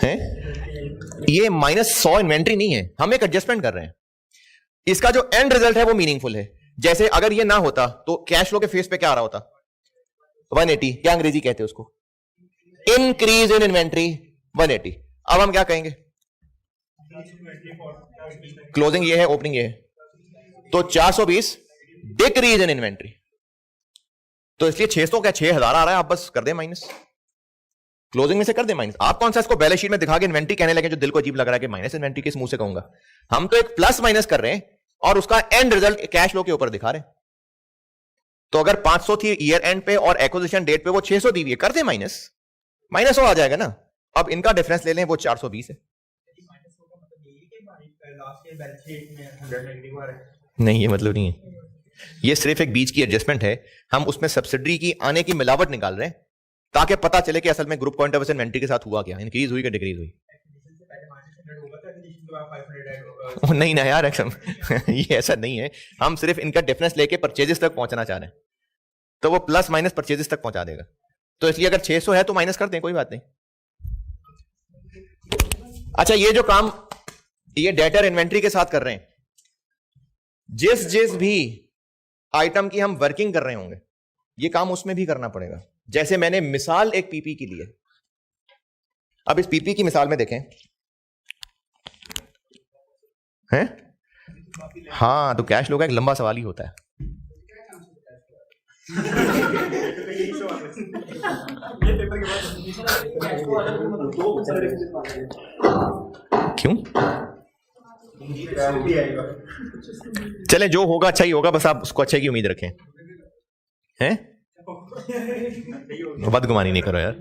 है। ये -100 इन्वेंट्री नहीं है, हम एक एडजस्टमेंट कर रहे हैं, इसका जो एंड रिजल्ट है वो मीनिंगफुल है। जैसे अगर ये ना होता तो कैश फ्लो के फेस पे क्या आ रहा होता, 180, क्या अंग्रेजी कहते हैं उसको, इंक्रीज इन इन्वेंट्री 180। अब हम क्या कहेंगे, क्लोजिंग ये है, ओपनिंग ये है, तो 420 डिक्रीज इन इन्वेंट्री, तो इसलिए 600 क्या 6000 आ रहा है, आप बस कर दे माइनस, क्लोजिंग में से कर दे माइनस। आप कौन सा इसको बैलेंस शीट में दिखा के इन्वेंट्री कहने लगे जो दिल को अजीब लग रहा है कि माइनस इन्वेंट्री किस मुंह से कहूंगा। हम तो एक प्लस माइनस कर रहे हैं और उसका एंड रिजल्ट कैश फ्लो के ऊपर दिखा रहे हैं। तो अगर 500 थी ईयर एंड पे और एक्विजिशन डेट पे वो 600 दी हुई है, कर दे माइनस, माइनस हो आ जाएगा ना। अब इनका डिफरेंस ले लें, वो 420 है। नहीं, ये मतलब नहीं है, ये सिर्फ एक बीच की एडजस्टमेंट है। हम उसमें सब्सिडी की आने की मिलावट निकाल रहे हैं ताकि पता चले कि असल में ग्रुप पॉइंट ऑफ इन्वेंट्री के साथ हुआ क्या, इंक्रीज हुई कि डिक्रीज हुई। नहीं ना यार, ये ऐसा नहीं है, हम सिर्फ इनका डिफरेंस लेके परचेजेस तक पहुंचना चाह रहे हैं, तो वो प्लस माइनस परचेजेस तक पहुंचा देगा। तो इसलिए अगर 600 है तो माइनस कर दें, कोई बात नहीं। अच्छा, ये जो काम ये डेटर इन्वेंट्री के साथ कर रहे हैं, जिस भी आइटम की हम वर्किंग कर रहे होंगे ये काम उसमें भी करना पड़ेगा। जैसे मैंने मिसाल एक पीपी की ली है, अब इस पीपी की मिसाल में देखें हैं, हाँ, तो कैश फ्लो का एक लंबा सवाल ही होता है। क्यों? चले, जो होगा अच्छा ही होगा, बस आप उसको अच्छे की उम्मीद रखें, हैं? बदगुमानी नहीं करो यार।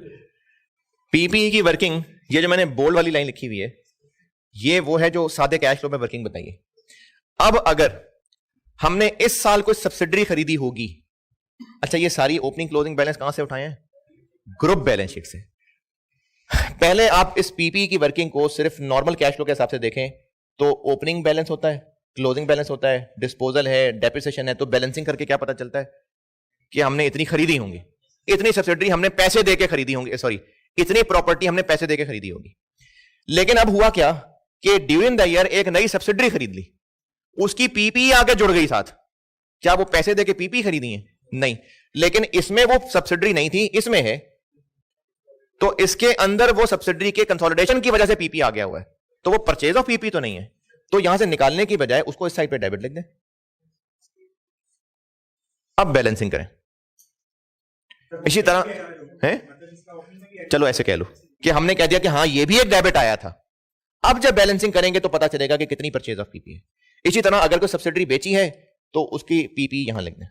पीपीई की वर्किंग, ये जो मैंने बोल्ड वाली लाइन लिखी हुई है, ये वो है जो सादे कैश फ्लो में वर्किंग बताइए। अब अगर हमने इस साल कोई सब्सिडरी खरीदी होगी, अच्छा, ये सारी ओपनिंग क्लोजिंग बैलेंस कहां से उठाए हैं, ग्रुप बैलेंस शीट से। पहले आप इस पीपी की वर्किंग को सिर्फ नॉर्मल कैश फ्लो के हिसाब से देखें तो ओपनिंग बैलेंस होता है, क्लोजिंग बैलेंस होता है, डिस्पोजल है, डेप्रिसिएशन है। तो बैलेंसिंग करके क्या पता चलता है कि हमने इतनी खरीदी होंगी, इतनी सब्सिडरी हमने पैसे देके खरीदी होंगी, सॉरी, इतनी प्रॉपर्टी हमने पैसे देके खरीदी होगी। लेकिन अब हुआ क्या कि ड्यूरिंग द ईयर एक नई सब्सिडरी खरीद ली, उसकी पीपी आगे जुड़ गई साथ। क्या वो पैसे देके पीपी खरीदी है? नहीं, लेकिन इसमें वो सब्सिडरी नहीं थी, इसमें है, तो इसके अंदर वो सब्सिडरी के कंसोलिडेशन की वजह से पीपी आ गया हुआ है, तो वो परचेज ऑफ पीपी तो नहीं है। तो यहां से निकालने की बजाय उसको इस साइड पे डेबिट लिख दें। अब बैलेंसिंग करें इसी तरह है, चलो ऐसे कह लो कि हमने कह दिया कि हाँ ये भी एक डेबिट आया था। अब जब बैलेंसिंग करेंगे तो पता चलेगा कि कितनी परचेज ऑफ पीपी है। इसी तरह अगर कोई सब्सिडरी बेची है तो उसकी पीपी यहां लिख दें,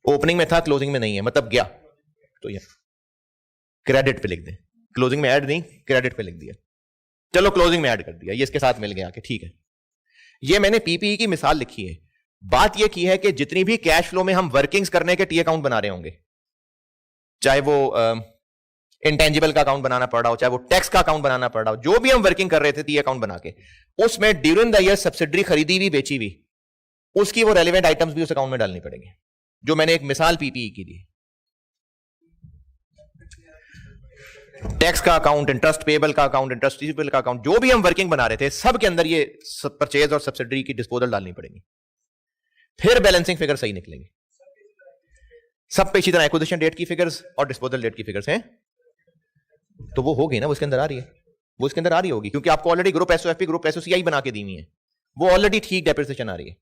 ओपनिंग में था क्लोजिंग में नहीं है, मतलब गया, तो ये क्रेडिट पे लिख दें। क्लोजिंग में ऐड नहीं, क्रेडिट पे लिख दिया, चलो क्लोजिंग में ऐड कर दिया, ये इसके साथ मिल गया कि ठीक है। ये मैंने पीपीई की मिसाल लिखी है। बात ये की है कि जितनी भी कैश फ्लो में हम वर्किंग्स करने के टी अकाउंट बना रहे होंगे, चाहे वो इंटेंजिबल का अकाउंट बनाना पड़ रहा हो, चाहे वो टैक्स का अकाउंट बनाना पड़ रहा हो, जो भी हम वर्किंग कर रहे थे टी अकाउंट बना के, उसमें ड्यूरिंग द ईयर सब्सिडरी खरीदी हुई बेची हुई, उसकी वो रेलिवेंट आइटम्स भी उस अकाउंट में डालनी पड़ेगी। जो मैंने एक मिसाल पीपीई की दी, टैक्स का अकाउंट, इंटरेस्ट पेबल का अकाउंट, इंटरेस्ट रिसीवेबल का अकाउंट, जो भी हम वर्किंग बना रहे थे सब के अंदर ये परचेज और सब्सिडरी की डिस्पोजल डालनी पड़ेगी, फिर बैलेंसिंग फिगर सही निकलेंगे। सब पे इसी तरह एक्विजिशन डेट की फिगर्स और डिस्पोजल डेट की फिगर्स हैं, तो वो होगी ना, वो इसके अंदर आ रही है, वो इसके अंदर आ रही होगी, क्योंकि आपको ऑलरेडी ग्रुप एसओएफपी ग्रुप एसओसीआई बना के दी हुई है, वो ऑलरेडी ठीक डेप्रिसिएशन आ रही है।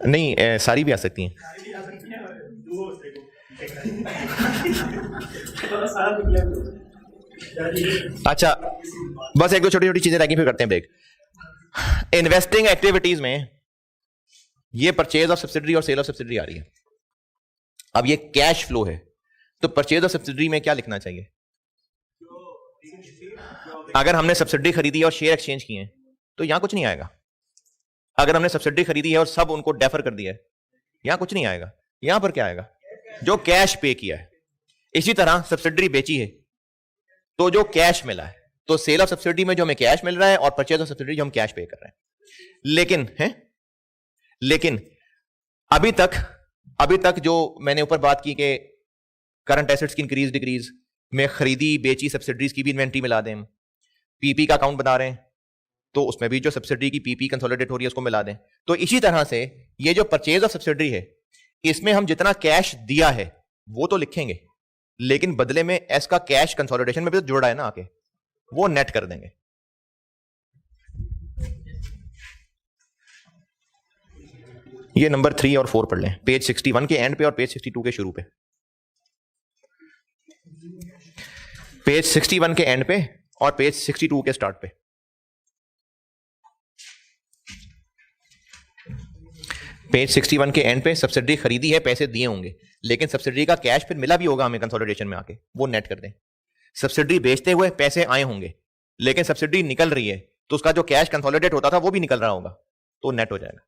नहीं सारी भी आ सकती हैं। अच्छा बस एक दो छोटी छोटी चीजें रह गई, फिर करते हैं ब्रेक। इन्वेस्टिंग एक्टिविटीज में ये परचेज ऑफ सब्सिडरी और सेल ऑफ सब्सिडरी आ रही है। अब ये कैश फ्लो है, तो परचेज ऑफ सब्सिडरी में क्या लिखना चाहिए? अगर हमने सब्सिडरी खरीदी है और शेयर एक्सचेंज किए हैं तो यहां कुछ नहीं आएगा। अगर हमने सब्सिडरी खरीदी है और सब उनको डेफर कर दिया है, यहां कुछ नहीं आएगा। यहां पर क्या आएगा? जो कैश पे किया है। इसी तरह सब्सिडरी बेची है तो जो कैश मिला है, तो सेल ऑफ सब्सिडी में जो हमें कैश मिल रहा है और परचेज ऑफ सब्सिडी जो हम कैश पे कर रहे हैं। लेकिन अभी तक जो मैंने ऊपर बात की कि करंट एसेट्स की इंक्रीज डिक्रीज में खरीदी बेची सब्सिडरीज की भी इन्वेंट्री मिला दें, पीपी का अकाउंट बना रहे हैं तो उसमें भी जो सब्सिडी की पीपी कंसोलिडेट हो रही है उसको मिला दें। तो इसी तरह से ये जो परचेज ऑफ सब्सिडरी है, इसमें हम जितना कैश दिया है वो तो लिखेंगे, लेकिन बदले में एस का कैश कंसोलिडेशन में भी तो जुड़ रहा है ना आके, वो नेट कर देंगे। ये नंबर 3 और 4 पढ़ लें, पेज 61 के एंड पे और पेज 62 के शुरू पे। पेज 61 के एंड पे और पेज 62 के स्टार्ट पे। पेज 61 के एंड पे सब्सिडी खरीदी है, पैसे दिए होंगे, लेकिन सब्सिडी का कैश फिर मिला भी होगा हमें कंसोलिडेशन में आके, वो नेट कर दें। सब्सिडी बेचते हुए पैसे आए होंगे, लेकिन सब्सिडी निकल रही है तो उसका जो कैश कंसोलिडेट होता था वो भी निकल रहा होगा, तो नेट हो जाएगा।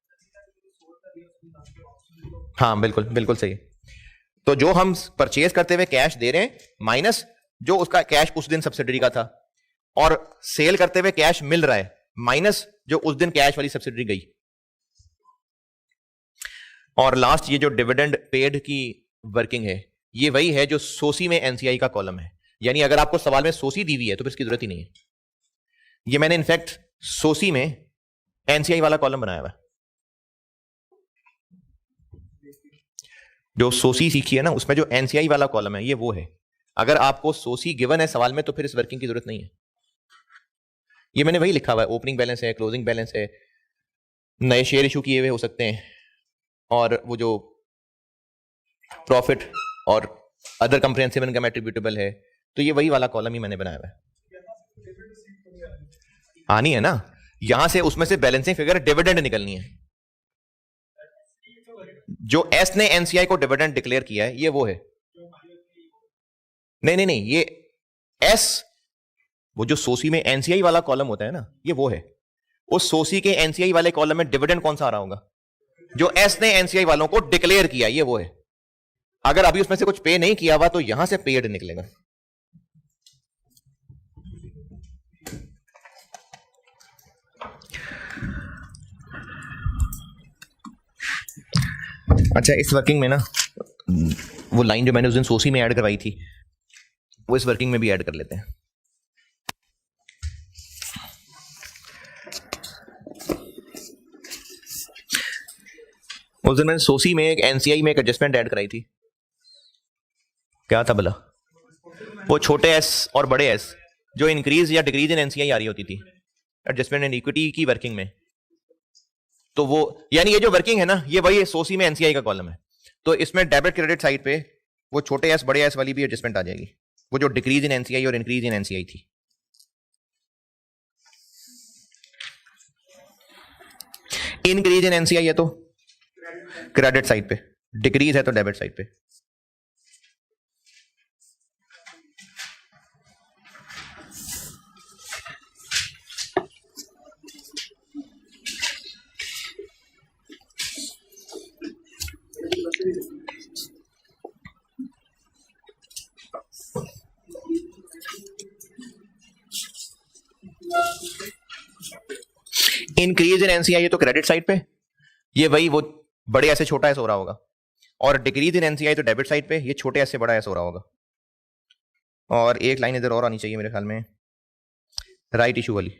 हाँ बिल्कुल बिल्कुल सही। तो जो हम परचेज करते हुए कैश दे रहे हैं माइनस जो उसका कैश उस दिन सब्सिडी का था, और सेल करते हुए कैश मिल रहा है माइनस जो उस दिन कैश वाली सब्सिडी गई। और लास्ट ये जो डिविडेंड पेड की वर्किंग है, ये वही है जो सोसी में एनसीआई का कॉलम है। यानी अगर आपको सवाल में सोसी दी हुई है तो फिर इसकी जरूरत ही नहीं है। ये मैंने इनफैक्ट सोसी में एनसीआई वाला कॉलम बनाया हुआ। जो सोसी सीखी है ना, उसमें जो एनसीआई वाला कॉलम है ये वो है। अगर आपको सोसी गिवन है सवाल में तो फिर इस वर्किंग की जरूरत नहीं है। ये मैंने वही लिखा हुआ है, ओपनिंग बैलेंस है, क्लोजिंग बैलेंस है, नए शेयर इशू किए हुए हो सकते हैं, और वो जो प्रॉफिट और अदर कंप्रिहेंसिव इनकम एट्रीब्यूटेबल है, तो ये वही वाला कॉलम ही मैंने बनाया हुआ है। आनी है ना, यहां से उसमें से बैलेंसिंग फिगर डिविडेंड निकलनी है। जो एस ने एनसीआई को डिविडेंड डिक्लेयर किया है ये वो है। नहीं, ये एस, वो जो सोसी में एनसीआई वाला कॉलम होता है ना, ये वो है। उस सोसी के एनसीआई वाले कॉलम में डिविडेंड कौन सा आ रहा होगा? जो एस ने एनसीआई वालों को डिक्लेयर किया, ये वो है। अगर अभी उसमें से कुछ पे नहीं किया हुआ तो यहां से पेड निकलेगा। अच्छा, इस वर्किंग में ना वो लाइन जो मैंने उस दिन सोसी में ऐड करवाई थी वो इस वर्किंग में भी ऐड कर लेते हैं। उस दिन मैंने सोसी में एक एनसीआई में एक एडजस्टमेंट ऐड कराई थी। क्या था भला? वो छोटे एस और बड़े एस जो इंक्रीज या डिक्रीज इन एनसीआई आ रही होती थी एडजस्टमेंट इन इक्विटी की वर्किंग में, तो वो यानी ये जो वर्किंग है ना, ये वही सोसी में एनसीआई का कॉलम है। तो इसमें डेबिट क्रेडिट साइड पे वो छोटे एस बड़े एस वाली भी एडजस्टमेंट आ जाएगी, वो जो डिक्रीज इन एनसीआई और इंक्रीज इन एनसीआई थी। इंक्रीज इन एनसीआई है तो क्रेडिट साइड पे, डिक्रीज है तो डेबिट साइड पे। इंक्रीज इन एनसीआई तो क्रेडिट साइड पे, ये वही वो बड़े ऐसे छोटा एस हो रहा होगा, और डिक्रीज इन एनसीआई तो डेबिट साइड पे, ये छोटे ऐसे बड़ा एस हो रहा होगा। और एक लाइन इधर और आनी चाहिए मेरे ख्याल में, राइट इशू वाली,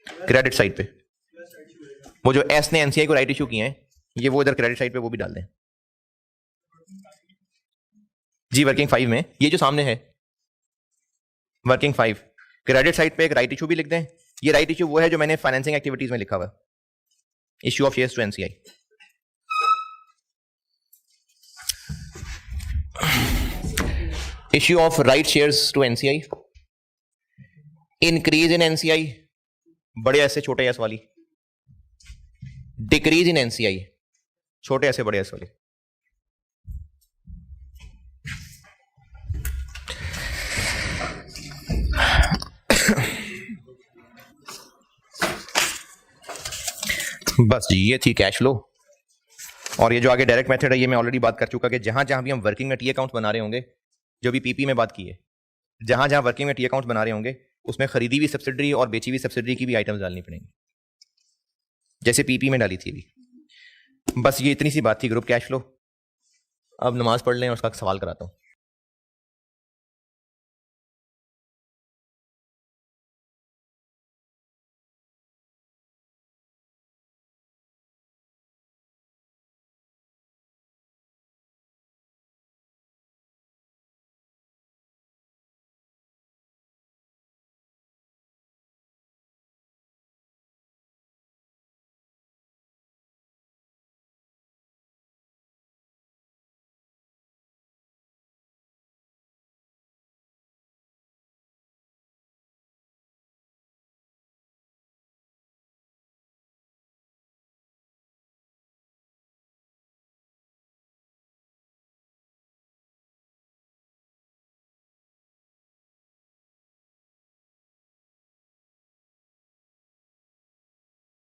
क्रेडिट साइड पे। वो जो एस ने एनसीआई को राइट इशू किए हैं, ये वो इधर क्रेडिट साइड पे वो भी डाल दें जी। वर्किंग 5 में ये जो सामने है वर्किंग 5, क्रेडिट साइड पे एक राइट इशू भी लिख दें। ये राइट इशू वो है जो मैंने फाइनेंसिंग एक्टिविटीज में लिखा हुआ, issue of shares to NCI. Issue of right shares to NCI, increase in NCI बड़े ऐसे छोटे एस वाली, डिक्रीज इन एनसीआई छोटे ऐसे बड़े एस वाली। बस जी ये थी कैश फ्लो। और ये जो आगे डायरेक्ट मेथड है, ये मैं ऑलरेडी बात कर चुका कि जहां जहां भी हम वर्किंग में टी अकाउंट बना रहे होंगे, जो भी पीपी में बात की है, जहां जहां वर्किंग में टी अकाउंट बना रहे होंगे उसमें खरीदी हुई सब्सिडरी और बेची हुई सब्सिडरी की भी आइटम्स डालनी पड़ेंगी, जैसे पीपी में डाली थी अभी। बस ये इतनी सी बात थी ग्रुप कैश फ्लो। अब नमाज पढ़ लें और उसका सवाल कराता हूँ।